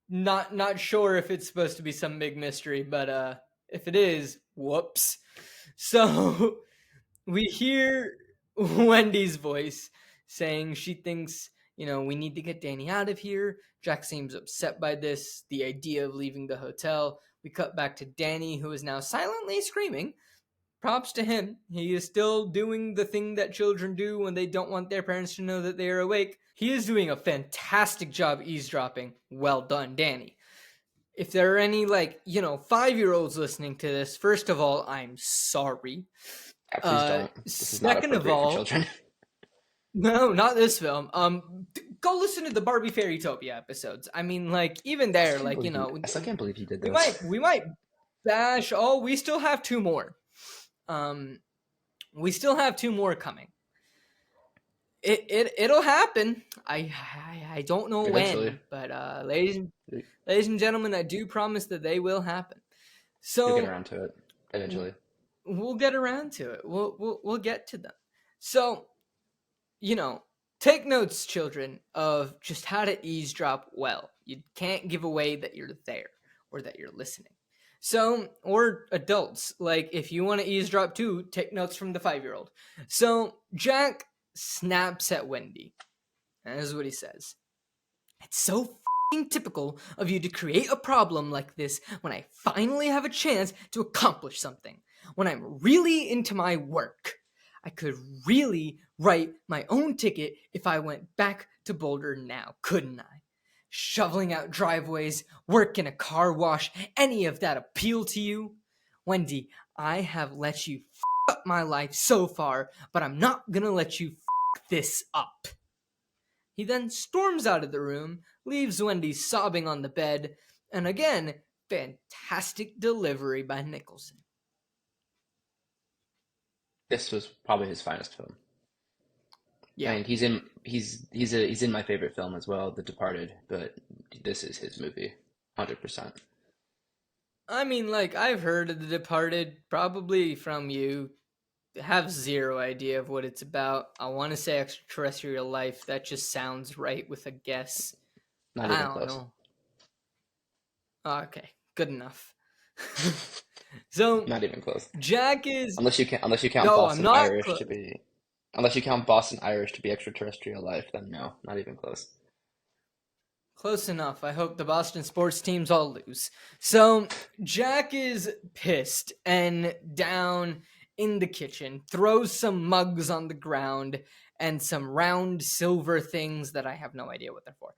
not sure if it's supposed to be some big mystery, but if it is, whoops. So we hear Wendy's voice saying she thinks, we need to get Danny out of here. Jack seems upset by this, the idea of leaving the hotel. We cut back to Danny, who is now silently screaming. Props to him. He is still doing the thing that children do when they don't want their parents to know that they are awake. He is doing a fantastic job eavesdropping. Well done, Danny. If there are any, 5-year-olds listening to this, first of all, I'm sorry. Please don't. This is not Second of appropriate for all, children. no, not this film. Go listen to the Barbie Fairytopia episodes. I mean, even there, I still can't believe you did we this. might bash. Oh, we still have 2 more. We still have 2 more coming. It'll happen. I don't know Eventually. when, but ladies and gentlemen, I do promise that they will happen. You'll get So around to it eventually. we'll get around to it. We'll get to them. So, take notes, children, of just how to eavesdrop well. You can't give away that you're there or that you're listening. So, or adults, if you want to eavesdrop too, take notes from the 5-year-old. So Jack snaps at Wendy, and this is what he says. It's so f***ing typical of you to create a problem like this when I finally have a chance to accomplish something. When I'm really into my work. I could really write my own ticket if I went back to Boulder now, couldn't I? Shoveling out driveways, work in a car wash, any of that appeal to you? Wendy, I have let you f*** up my life so far, but I'm not gonna let you f*** this up. He then storms out of the room, leaves Wendy sobbing on the bed, and again, fantastic delivery by Nicholson. This was probably his finest film. Yeah. I mean, he's in my favorite film as well, The Departed, but this is his movie, 100%. I mean, I've heard of The Departed, probably from you. Have zero idea of what it's about. I want to say extraterrestrial life. That just sounds right with a guess. Not I even don't close. know. Okay, good enough. So Not even close. Jack is Unless you count no, I'm Boston not Irish to be unless you count Boston Irish to be extraterrestrial life, then no, not even close. close enough. I hope the Boston sports teams all lose. So Jack is pissed and down in the kitchen, throws some mugs on the ground and some round silver things that I have no idea what they're for.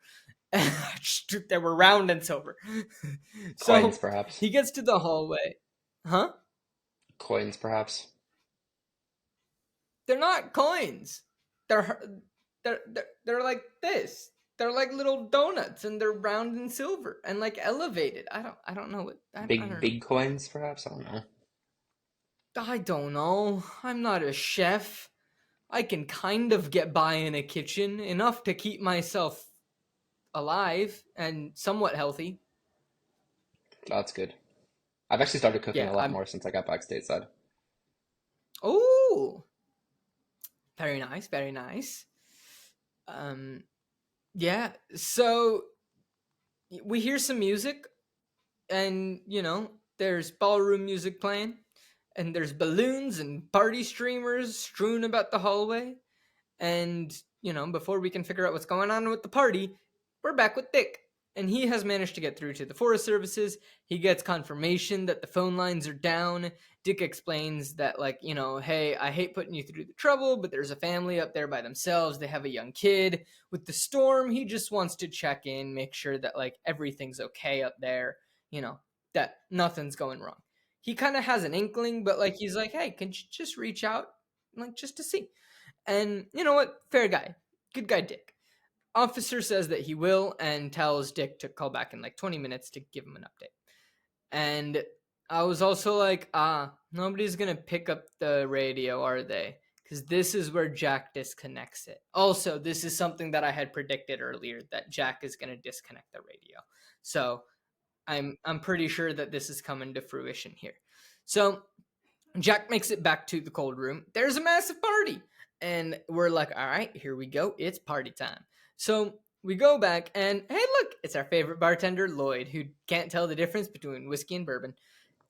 They were round and silver. Coins, So perhaps. he gets to the hallway. Huh? Coins, perhaps. They're not coins. They're they're like this. They're like little donuts, and they're round and silver and like elevated. I don't know what I Big, don't know. big coins, perhaps. I don't know. I don't know. I'm not a chef. I can kind of get by in a kitchen enough to keep myself alive and somewhat healthy. That's good. I've actually started cooking Yeah, a lot I'm. more since I got back stateside. Oh, very nice, very nice. Um, yeah. So we hear some music, and there's ballroom music playing, and there's balloons and party streamers strewn about the hallway. And, before we can figure out what's going on with the party, we're back with Dick. And he has managed to get through to the Forest Services. He gets confirmation that the phone lines are down. Dick explains that, like, hey, I hate putting you through the trouble, but there's a family up there by themselves. They have a young kid. With the storm, he just wants to check in, make sure that, like, everything's okay up there, that nothing's going wrong. He kind of has an inkling, but, like, he's like, hey, can you just reach out, like, just to see? And you know what? Fair guy. Good guy, Dick. Officer says that he will and tells Dick to call back in like 20 minutes to give him an update. And I was also like, nobody's going to pick up the radio, are they? Because this is where Jack disconnects it. Also, this is something that I had predicted earlier, that Jack is going to disconnect the radio. So I'm pretty sure that this is coming to fruition here. So Jack makes it back to the cold room. There's a massive party. And we're like, all right, here we go. It's party time. So we go back and, hey, look, it's our favorite bartender, Lloyd, who can't tell the difference between whiskey and bourbon.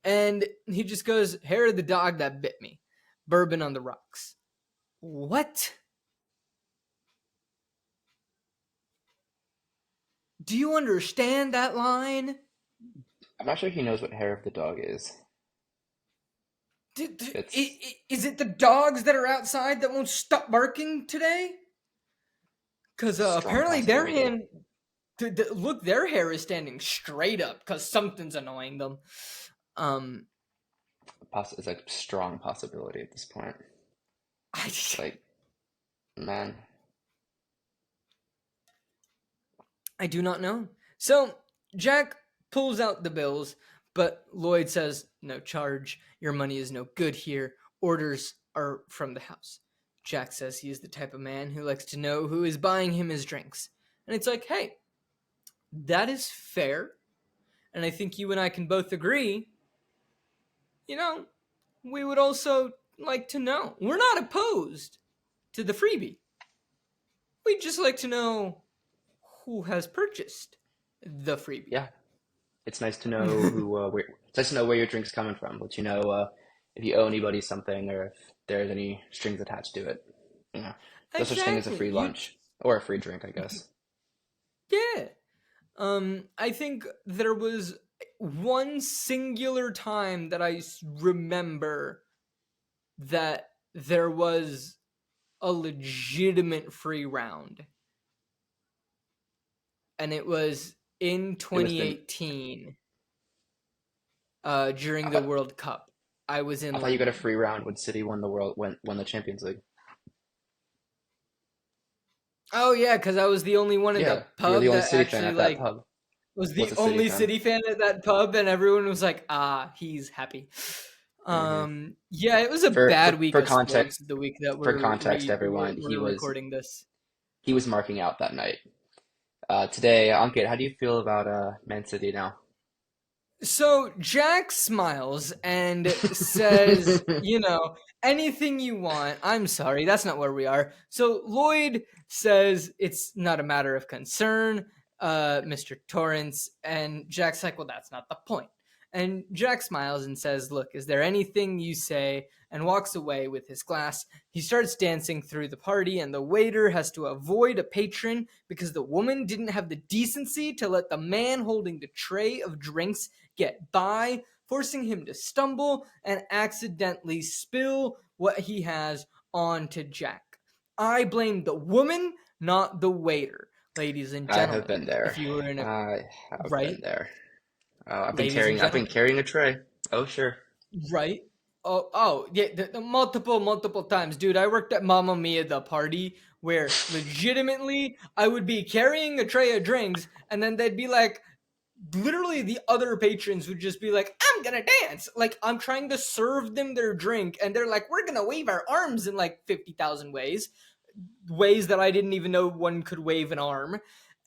And he just goes, hair of the dog that bit me. Bourbon on the rocks. What? Do you understand that line? I'm not sure he knows what hair of the dog is. It's Is it the dogs that are outside that won't stop barking today? Because strong apparently possibility. look, their hair is standing straight up because something's annoying them. It's a strong possibility at this point. Like, man. I do not know. So Jack pulls out the bills, but Lloyd says, no charge. Your money is no good here. Orders are from the house. Jack says he is the type of man who likes to know who is buying him his drinks. And it's like, hey, that is fair. And I think you and I can both agree, we would also like to know. We're not opposed to the freebie. We'd just like to know who has purchased the freebie. Yeah, it's nice to know it's nice to know where your drink's coming from. Let you know if you owe anybody something or if there's any strings attached to it. You know, no such thing as a Exactly. free lunch or a free drink, I guess. Yeah. I think there was one singular time that I remember that there was a legitimate free round. And it was in It was the 2018 during I the thought World Cup. I was in I thought you got a London. free round when City won the Champions League. Oh yeah, because I was the only one in Yeah, the you were the pub only that City fan actually at that like pub. was Was the a City only fan. City fan at that pub, and everyone was like, he's happy. hmm Yeah, it was a For bad for week for of sports context, the week that for context, we're, everyone, we're recording this. he was marking out that night. Today, Ankit, how do you feel about Man City now? So Jack smiles and says, anything you want. I'm sorry, that's not where we are. So Lloyd says it's not a matter of concern, Mr. Torrance. And Jack's like, well, that's not the point. And Jack smiles and says, look, is there anything you say? And walks away with his glass. He starts dancing through the party, and the waiter has to avoid a patron because the woman didn't have the decency to let the man holding the tray of drinks get by forcing him to stumble and accidentally spill what he has onto Jack. I blame the woman, not the waiter. Ladies and I have gentlemen, been there. if you were in a I have been right, there. ladies and I've been gentlemen, carrying a tray. Oh, sure. right? Yeah, multiple times, dude. I worked at Mamma Mia, the party, where legitimately I would be carrying a tray of drinks, and then they'd be like, literally, the other patrons would just be like, "I'm gonna dance," like I'm trying to serve them their drink, and they're like, "We're gonna wave our arms in like 50,000 ways that I didn't even know one could wave an arm."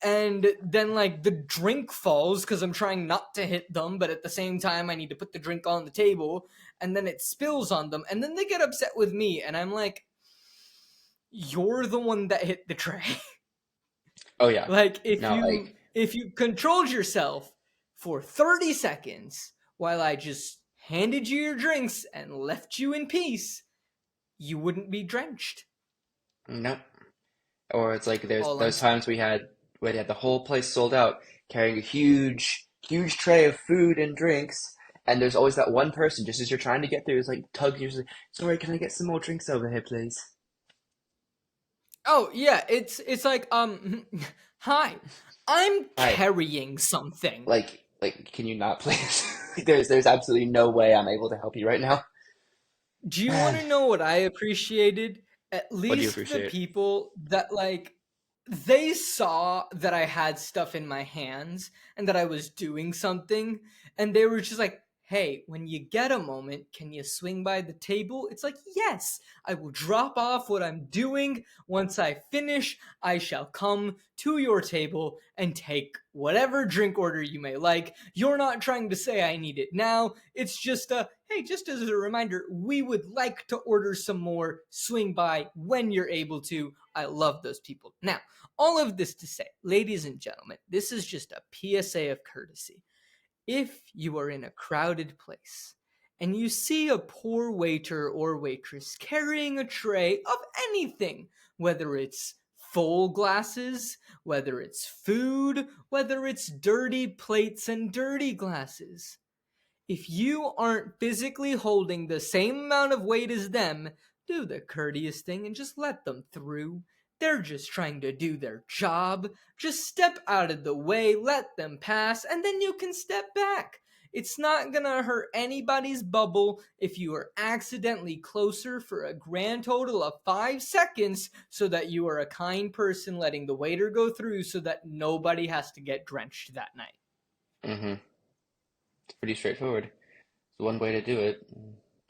And then like the drink falls because I'm trying not to hit them, but at the same time I need to put the drink on the table, and then it spills on them, and then they get upset with me, and I'm like, "You're the one that hit the tray." Oh yeah. Like if No, you like if you controlled yourself for 30 seconds while I just handed you your drinks and left you in peace, you wouldn't be drenched. nope. Or it's like there's All I'm those saying. times we had the whole place sold out, carrying a huge tray of food and drinks, and there's always that one person just as you're trying to get through is like tug you, like, sorry, can I get some more drinks over here, please? Oh yeah, it's like hi. I'm Hi. carrying something. Can you not please? There's absolutely no way I'm able to help you right now. Do you want to know what I appreciated? At What do you least the appreciate? people that like they saw that I had stuff in my hands and that I was doing something, and they were just like, "Hey, when you get a moment, can you swing by the table?" It's like, "Yes, I will drop off what I'm doing. Once I finish, I shall come to your table and take whatever drink order you may like. You're not trying to say I need it now. It's just a hey, just as a reminder, we would like to order some more. Swing by when you're able to." I love those people. Now, all of this to say, ladies and gentlemen, this is just a PSA of courtesy. If you are in a crowded place and you see a poor waiter or waitress carrying a tray of anything, whether it's full glasses, whether it's food, whether it's dirty plates and dirty glasses, if you aren't physically holding the same amount of weight as them, do the courteous thing and just let them through. They're just trying to do their job. Just step out of the way, let them pass, and then you can step back. It's not gonna hurt anybody's bubble if you are accidentally closer for a grand total of 5 seconds, so that you are a kind person letting the waiter go through so that nobody has to get drenched that night. Mm-hmm. It's pretty straightforward. It's one way to do it,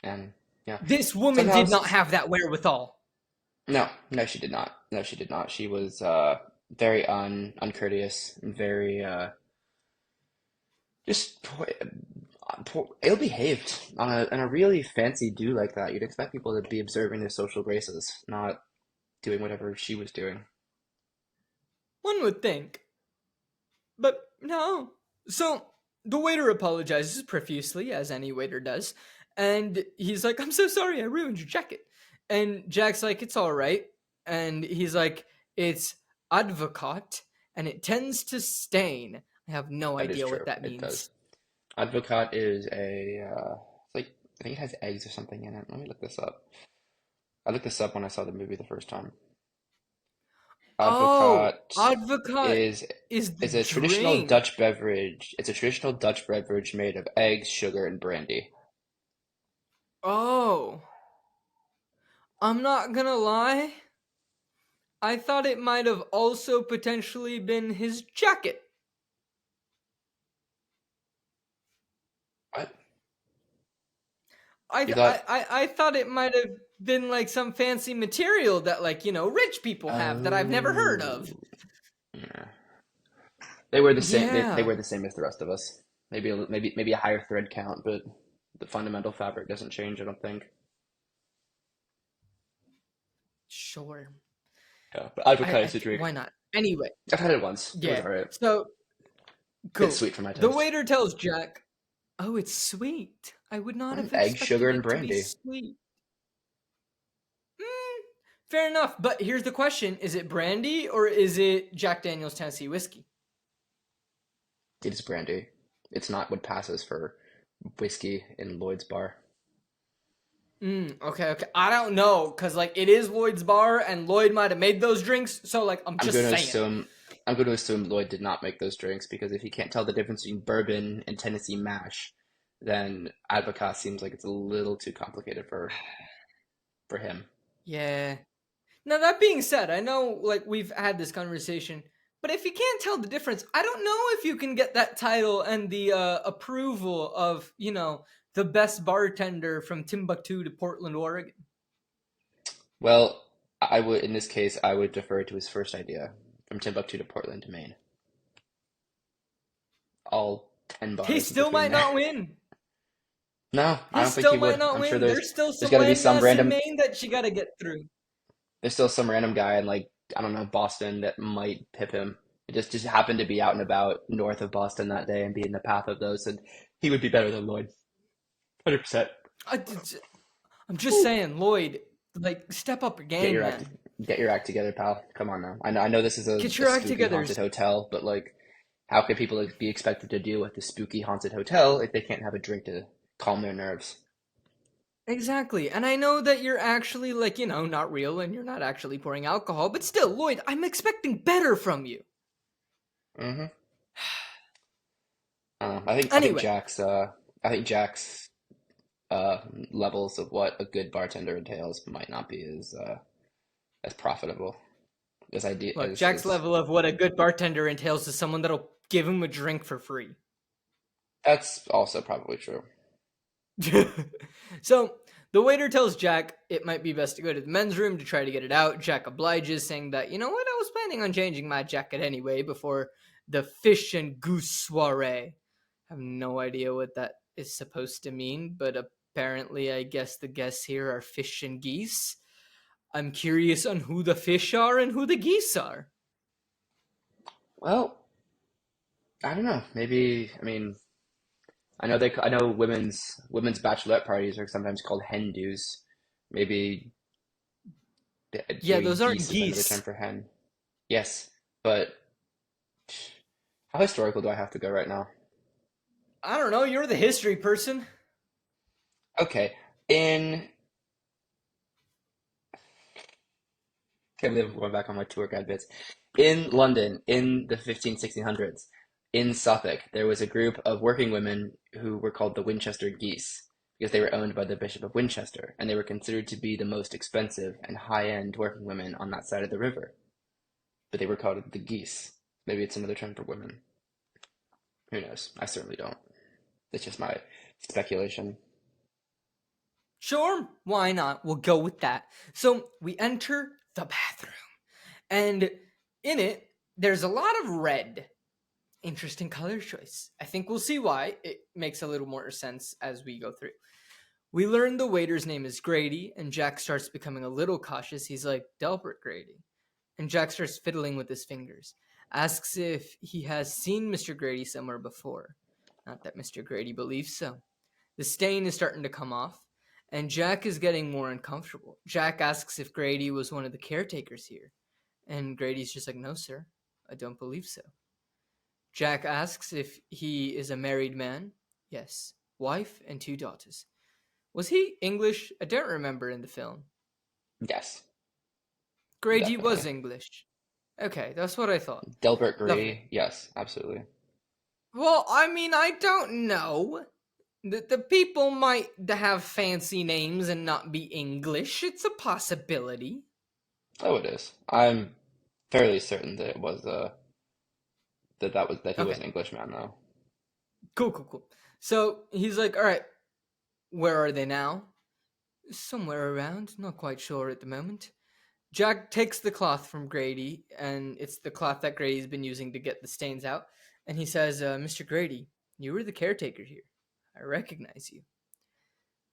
and yeah. This woman Somehow, did not have that wherewithal. no, she did not. No, she did not. She was very uncourteous and very just ill-behaved on a really fancy do like that. You'd expect people to be observing their social graces, not doing whatever she was doing. One would think, but no. So the waiter apologizes profusely, as any waiter does, and he's like, "I'm so sorry, I ruined your jacket." And Jack's like, "It's all right." And he's like, "It's advocat, and it tends to stain." I have no That is idea what true. that It does. means. Advocat is it's like I think it has eggs or something in it. Let me look this up. I looked this up when I saw the movie the first time. Oh, Advocat advocat is is the is a traditional drink. Dutch beverage. It's a traditional Dutch beverage made of eggs, sugar, and brandy. Oh, I'm not gonna lie. I thought it might have also potentially been his jacket. What? I, You th- thought? I thought it might have been like some fancy material that like rich people have that I've never heard Oh, of. yeah. They were the same. They Yeah, were the same as the rest of us. Maybe a higher thread count, but the fundamental fabric doesn't change. I don't think. sure. Yeah, but advocat is a drink. Why not? Anyway, I've had it once. It was yeah. alright. So It's cool. sweet for my The taste. waiter tells Jack, "Oh, it's sweet. I would not have Egg, sugar, expected and it to be brandy. sweet." Mm, fair enough, but here's the question: is it brandy or is it Jack Daniel's Tennessee whiskey? It is brandy. It's not what passes for whiskey in Lloyd's bar. Okay, okay. I don't know, cause like it is Lloyd's bar, and Lloyd might have made those drinks. So like, I'm I'm just going to saying. assume I'm going to assume Lloyd did not make those drinks because if you can't tell the difference between bourbon and Tennessee Mash, then Advocaat seems like it's a little too complicated for him. Yeah. Now that being said, I know like we've had this conversation, but if you can't tell the difference, I don't know if you can get that title and the approval of the best bartender from Timbuktu to Portland, Oregon. Well, I would in this case I would defer to his first idea from Timbuktu to Portland, Maine. All 10 He bars in still between might there. not win. No, I He don't think he still might would. not I'm sure win. There's still there's some got to be some landmass in random Maine that you got to get through. there's still some random guy in like I don't know Boston that might pip him. It just happened to be out and about north of Boston that day and be in the path of those, and he would be better than Lloyd. 100%. I, am just saying, Lloyd, like step up your Get game, your act man. get your act together, pal. Come on now. I know this is Get a your act spooky together. haunted hotel, but like how can people be expected to deal with the spooky haunted hotel if they can't have a drink to calm their nerves? Exactly. And I know that you're actually like, not real and you're not actually pouring alcohol, but still, Lloyd, I'm expecting better from you. Hmm. I think Anyway, Jack's uh, levels of what a good bartender entails might not be as profitable look, Jack's as level of what a good bartender entails is someone that'll give him a drink for free. that's also probably true. So the waiter tells Jack it might be best to go to the men's room to try to get it out. Jack obliges, saying that, you know what, I was planning on changing my jacket anyway before the fish and goose soiree. I have no idea what that is supposed to mean, but apparently, I guess the guests here are fish and geese. I'm curious on who the fish are and who the geese are. Well, I don't know. Maybe I mean I know women's bachelorette parties are sometimes called hen do's. Maybe Yeah, maybe those aren't geese is another term geese. for hen. Yes, but how historical do I have to go right now? I don't know, you're the history person. Okay, in can't believe I'm going back on my tour guide bits. In London, in the 1600s, in Suffolk, there was a group of working women who were called the Winchester Geese because they were owned by the Bishop of Winchester, and they were considered to be the most expensive and high-end working women on that side of the river. But they were called the Geese. Maybe it's another term for women. Who knows? I certainly don't. It's just my speculation. Sure, why not? We'll go with that. So we enter the bathroom, and in it, there's a lot of red. Interesting color choice. I think we'll see why. It makes a little more sense as we go through. We learn the waiter's name is Grady, and Jack starts becoming a little cautious. He's like, Delbert Grady. And Jack starts fiddling with his fingers, asks if he has seen Mr. Grady somewhere before. Not that Mr. Grady believes so. The stain is starting to come off, and Jack is getting more uncomfortable. Jack asks if Grady was one of the caretakers here, and Grady's just like, no, sir, I don't believe so. Jack asks if he is a married man. Yes, wife and two daughters. Was he English? I don't remember in the film. Yes, Grady was definitely. English. Okay, that's what I thought. Delbert Lovely. Grady, yes, absolutely. Well, I mean, I don't know. The people might have fancy names and not be English. It's a possibility. Oh, it is. I'm fairly certain that that he was Okay, an Englishman though. cool, cool, cool. So he's like, all right, where are they now? Somewhere around, not quite sure at the moment. Jack takes the cloth from Grady, and it's the cloth that Grady's been using to get the stains out. And he says, Mr. Grady, you were the caretaker here. I recognize you.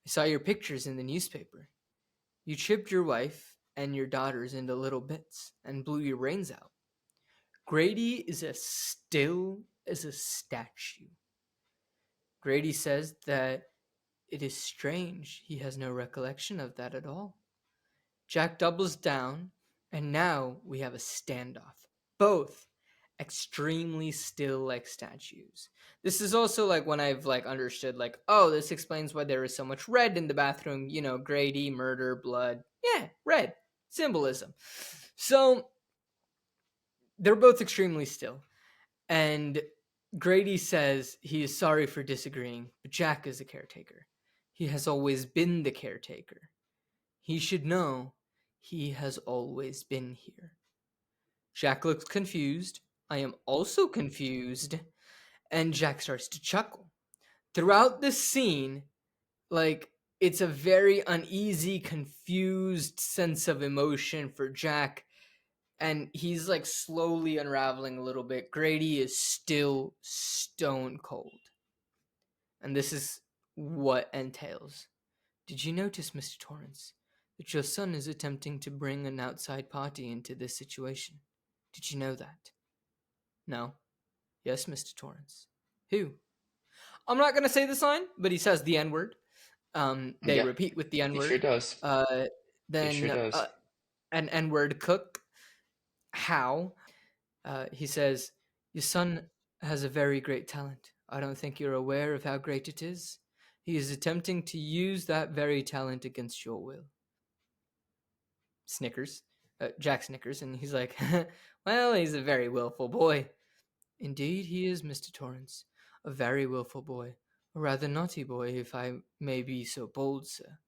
I saw your pictures in the newspaper. You chipped your wife and your daughters into little bits and blew your brains out. Grady is as still as a statue. Grady says that it is strange he has no recollection of that at all. Jack doubles down, and now we have a standoff. Both extremely still like statues. This is also like when I've like understood like, oh, this explains why there is so much red in the bathroom, you know, Grady, murder, blood. Yeah, red. Symbolism. So they're both extremely still. And Grady says he is sorry for disagreeing, but Jack is the caretaker. He has always been the caretaker. He should know he has always been here. Jack looks confused. I am also confused. And Jack starts to chuckle. Throughout this scene, like, it's a very uneasy, confused sense of emotion for Jack. And he's like slowly unraveling a little bit. Grady is still stone cold. And this is what entails. Did you notice, Mr. Torrance, that your son is attempting to bring an outside party into this situation? Did you know that? No. Yes, Mr. Torrance. Who? I'm not going to say this line, but he says the N word. They Yeah, repeat with the N he sure word. does. He sure Then does. an N word cook. How? He says, your son has a very great talent. I don't think you're aware of how great it is. He is attempting to use that very talent against your will. Snickers. Jack snickers, and he's like, well, he's a very willful boy. Indeed, he is, Mr. Torrance. A very willful boy. A rather naughty boy, if I may be so bold, sir.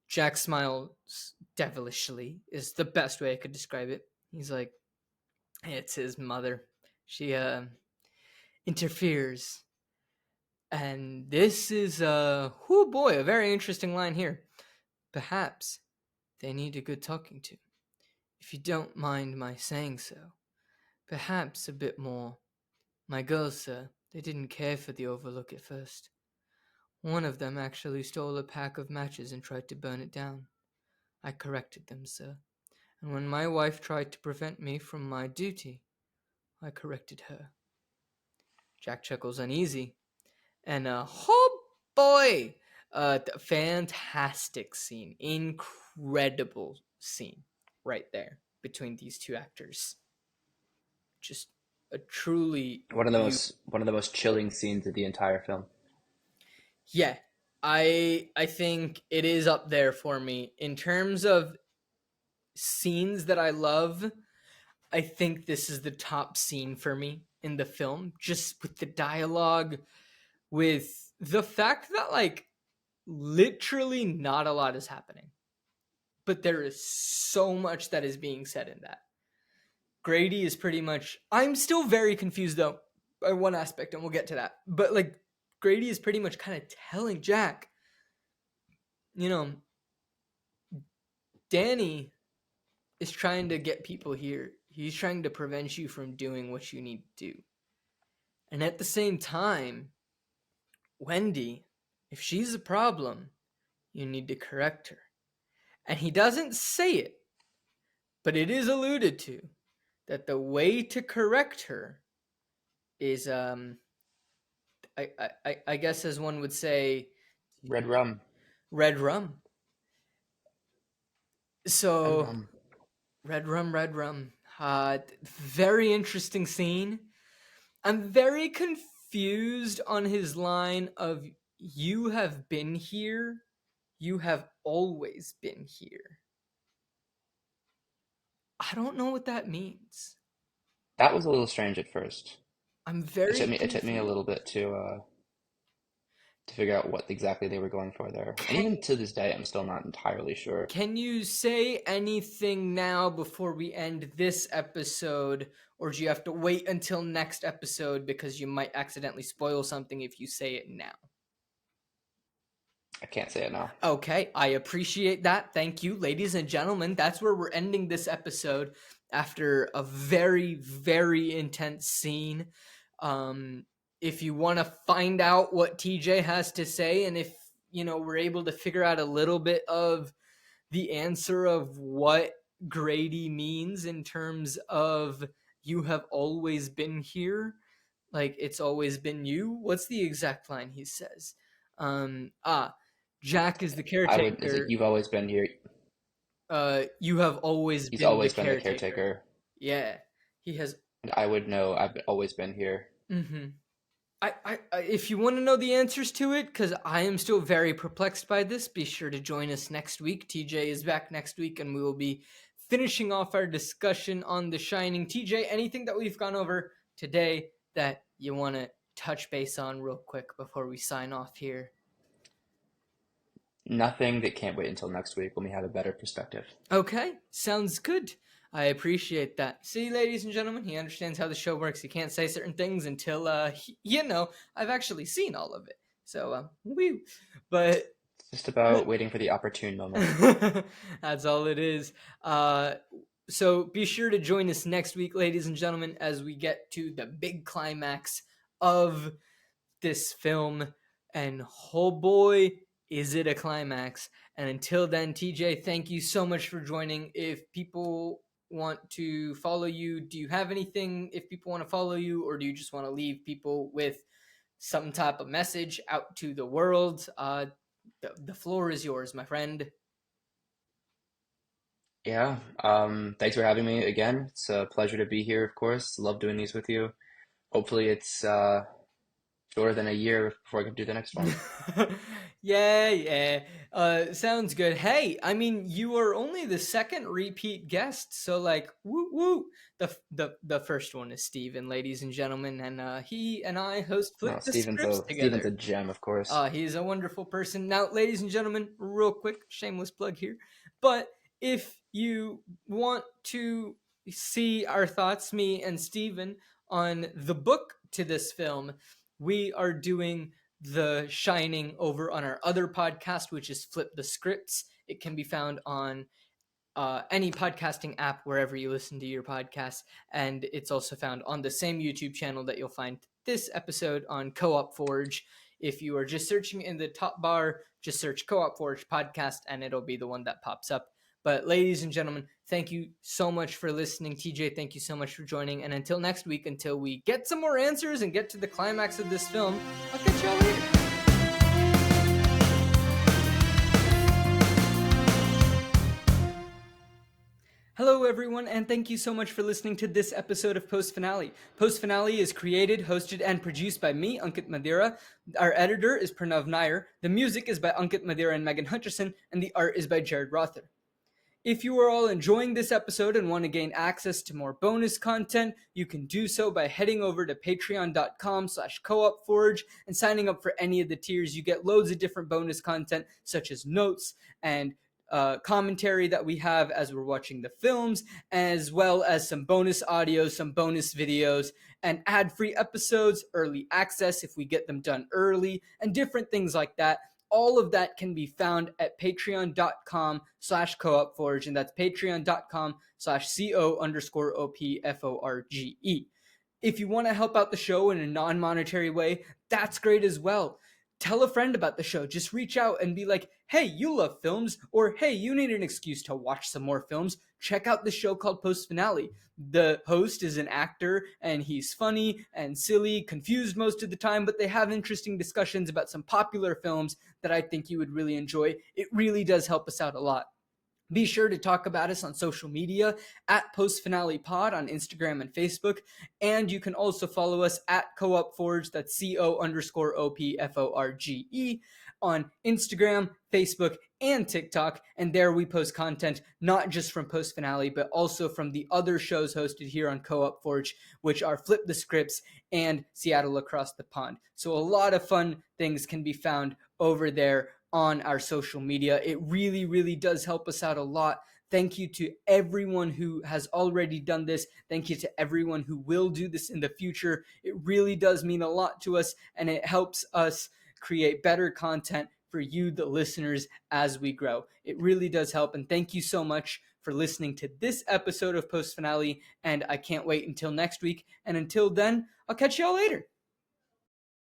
Jack smiles devilishly, is the best way I could describe it. He's like, it's his mother. She, interferes. And this is, oh boy, a very interesting line here. Perhaps they need a good talking to, if you don't mind my saying so. Perhaps a bit more. My girls, sir, they didn't care for the Overlook at first. One of them actually stole a pack of matches and tried to burn it down. I corrected them, sir. And when my wife tried to prevent me from my duty, I corrected her. Jack chuckles uneasy. And, oh boy! Fantastic scene. Incredible scene right there between these two actors. Just a truly beautiful. One of the most chilling scenes of the entire film. Yeah, I think it is up there for me in terms of scenes that I love. I think this is the top scene for me in the film, just with the dialogue, with the fact that like literally not a lot is happening, but there is so much that is being said in that. Grady is pretty much. I'm still very confused though by one aspect, and we'll get to that. But like Grady is pretty much kind of telling Jack, you know, Danny is trying to get people here. He's trying to prevent you from doing what you need to do. And at the same time, Wendy, if she's a problem, you need to correct her. And he doesn't say it, but it is alluded to that the way to correct her is, I guess as one would say, Red rum. red rum. Red So rum. red rum, red rum. Very interesting scene. I'm very confused on his line of "You have been here, you have always been here." I don't know what that means. That was a little strange at first. I'm very It took me a confused. little bit to figure out what exactly they were going for there. And Can even to this day, I'm still not entirely sure. can you say anything now before we end this episode, or do you have to wait until next episode because you might accidentally spoil something if you say it now? I can't say it now. Okay, I appreciate that. Thank you, ladies and gentlemen. That's where we're ending this episode after a very, very intense scene. If you want to find out what TJ has to say, and if we're able to figure out a little bit of the answer of what Grady means in terms of "you have always been here," like it's always been you. What's the exact line he says? Um, ah, Jack is the I would. It's like caretaker. you've always been here. You have always He's been the always been the caretaker. caretaker. Yeah, he has and I would know I've always been here. Mm-hmm. If you want to know the answers to it, because I am still very perplexed by this, be sure to join us next week. TJ is back next week, and we will be finishing off our discussion on The Shining. TJ, anything that we've gone over today that you want to touch base on real quick before we sign off here? Nothing that can't wait until next week when we have a better perspective. Okay, sounds good. I appreciate that. See, ladies and gentlemen, he understands how the show works. He can't say certain things until, I've actually seen all of it. So, woo. But It's just about waiting for the opportune moment. that's all it is. So be sure to join us next week, ladies and gentlemen, as we get to the big climax of this film. And oh boy, is it a climax. And until then, TJ, thank you so much for joining. If people want to follow you, do you have anything if people want to follow you, or do you just want to leave people with some type of message out to the world? The floor is yours, my friend. Yeah, thanks for having me again. It's a pleasure to be here, of course. Love doing these with you. Hopefully it's shorter than a year before I can do the next one. Yeah. Sounds good. Hey, I mean, you are only the second repeat guest, so like, woo woo. The first one is Steven, ladies and gentlemen, and he and I host No, Flip the Scripts Steven's together. a gem, of course. He's a wonderful person. Now, ladies and gentlemen, real quick, shameless plug here. But if you want to see our thoughts, me and Steven, on the book to this film, we are doing The Shining over on our other podcast, which is Flip the Scripts. It can be found on any podcasting app wherever you listen to your podcast, and it's also found on the same YouTube channel that you'll find this episode on Co-op Forge. If you are just searching in the top bar, just search Co-op Forge podcast and it'll be the one that pops up. But ladies and gentlemen, thank you so much for listening. TJ, thank you so much for joining, and until next week, until we get some more answers and get to the climax of this film, I'll catch y'all later. Hello, everyone, and thank you so much for listening to this episode of Post Finale. Post Finale is created, hosted, and produced by me, Ankit Madhira. Our editor is Pranav Nair. The music is by Ankit Madhira and Megan Hutcherson, and the art is by Jarid Rother. If you are all enjoying this episode and want to gain access to more bonus content, you can do so by heading over to patreon.com/coopforge and signing up for any of the tiers. You get loads of different bonus content, such as notes and commentary that we have as we're watching the films, as well as some bonus audio, some bonus videos, and ad-free episodes, early access if we get them done early, and different things like that. All of that can be found at patreon.com/coopforge, and that's patreon.com/co_opforge. If you want to help out the show in a non-monetary way, that's great as well. Tell a friend about the show. Just reach out and be like, hey, you love films, or hey, you need an excuse to watch some more films. Check out the show called Post Finale. The host is an actor, and he's funny and silly, confused most of the time, but they have interesting discussions about some popular films that I think you would really enjoy. It really does help us out a lot. Be sure to talk about us on social media at Post Finale Pod on Instagram and Facebook. And you can also follow us at Co-op Forge, that's CO_OPFORGE, on Instagram, Facebook, and TikTok. And there we post content not just from Post Finale, but also from the other shows hosted here on Co-op Forge, which are Flip the Scripts and Seattle Across the Pond. So a lot of fun things can be found over there on our social media. It really, really does help us out a lot. Thank you to everyone who has already done this. Thank you to everyone who will do this in the future. It really does mean a lot to us, and it helps us create better content for you, the listeners, as we grow. It really does help, and thank you so much for listening to this episode of Post Finale, and I can't wait until next week. And until then, I'll catch y'all later.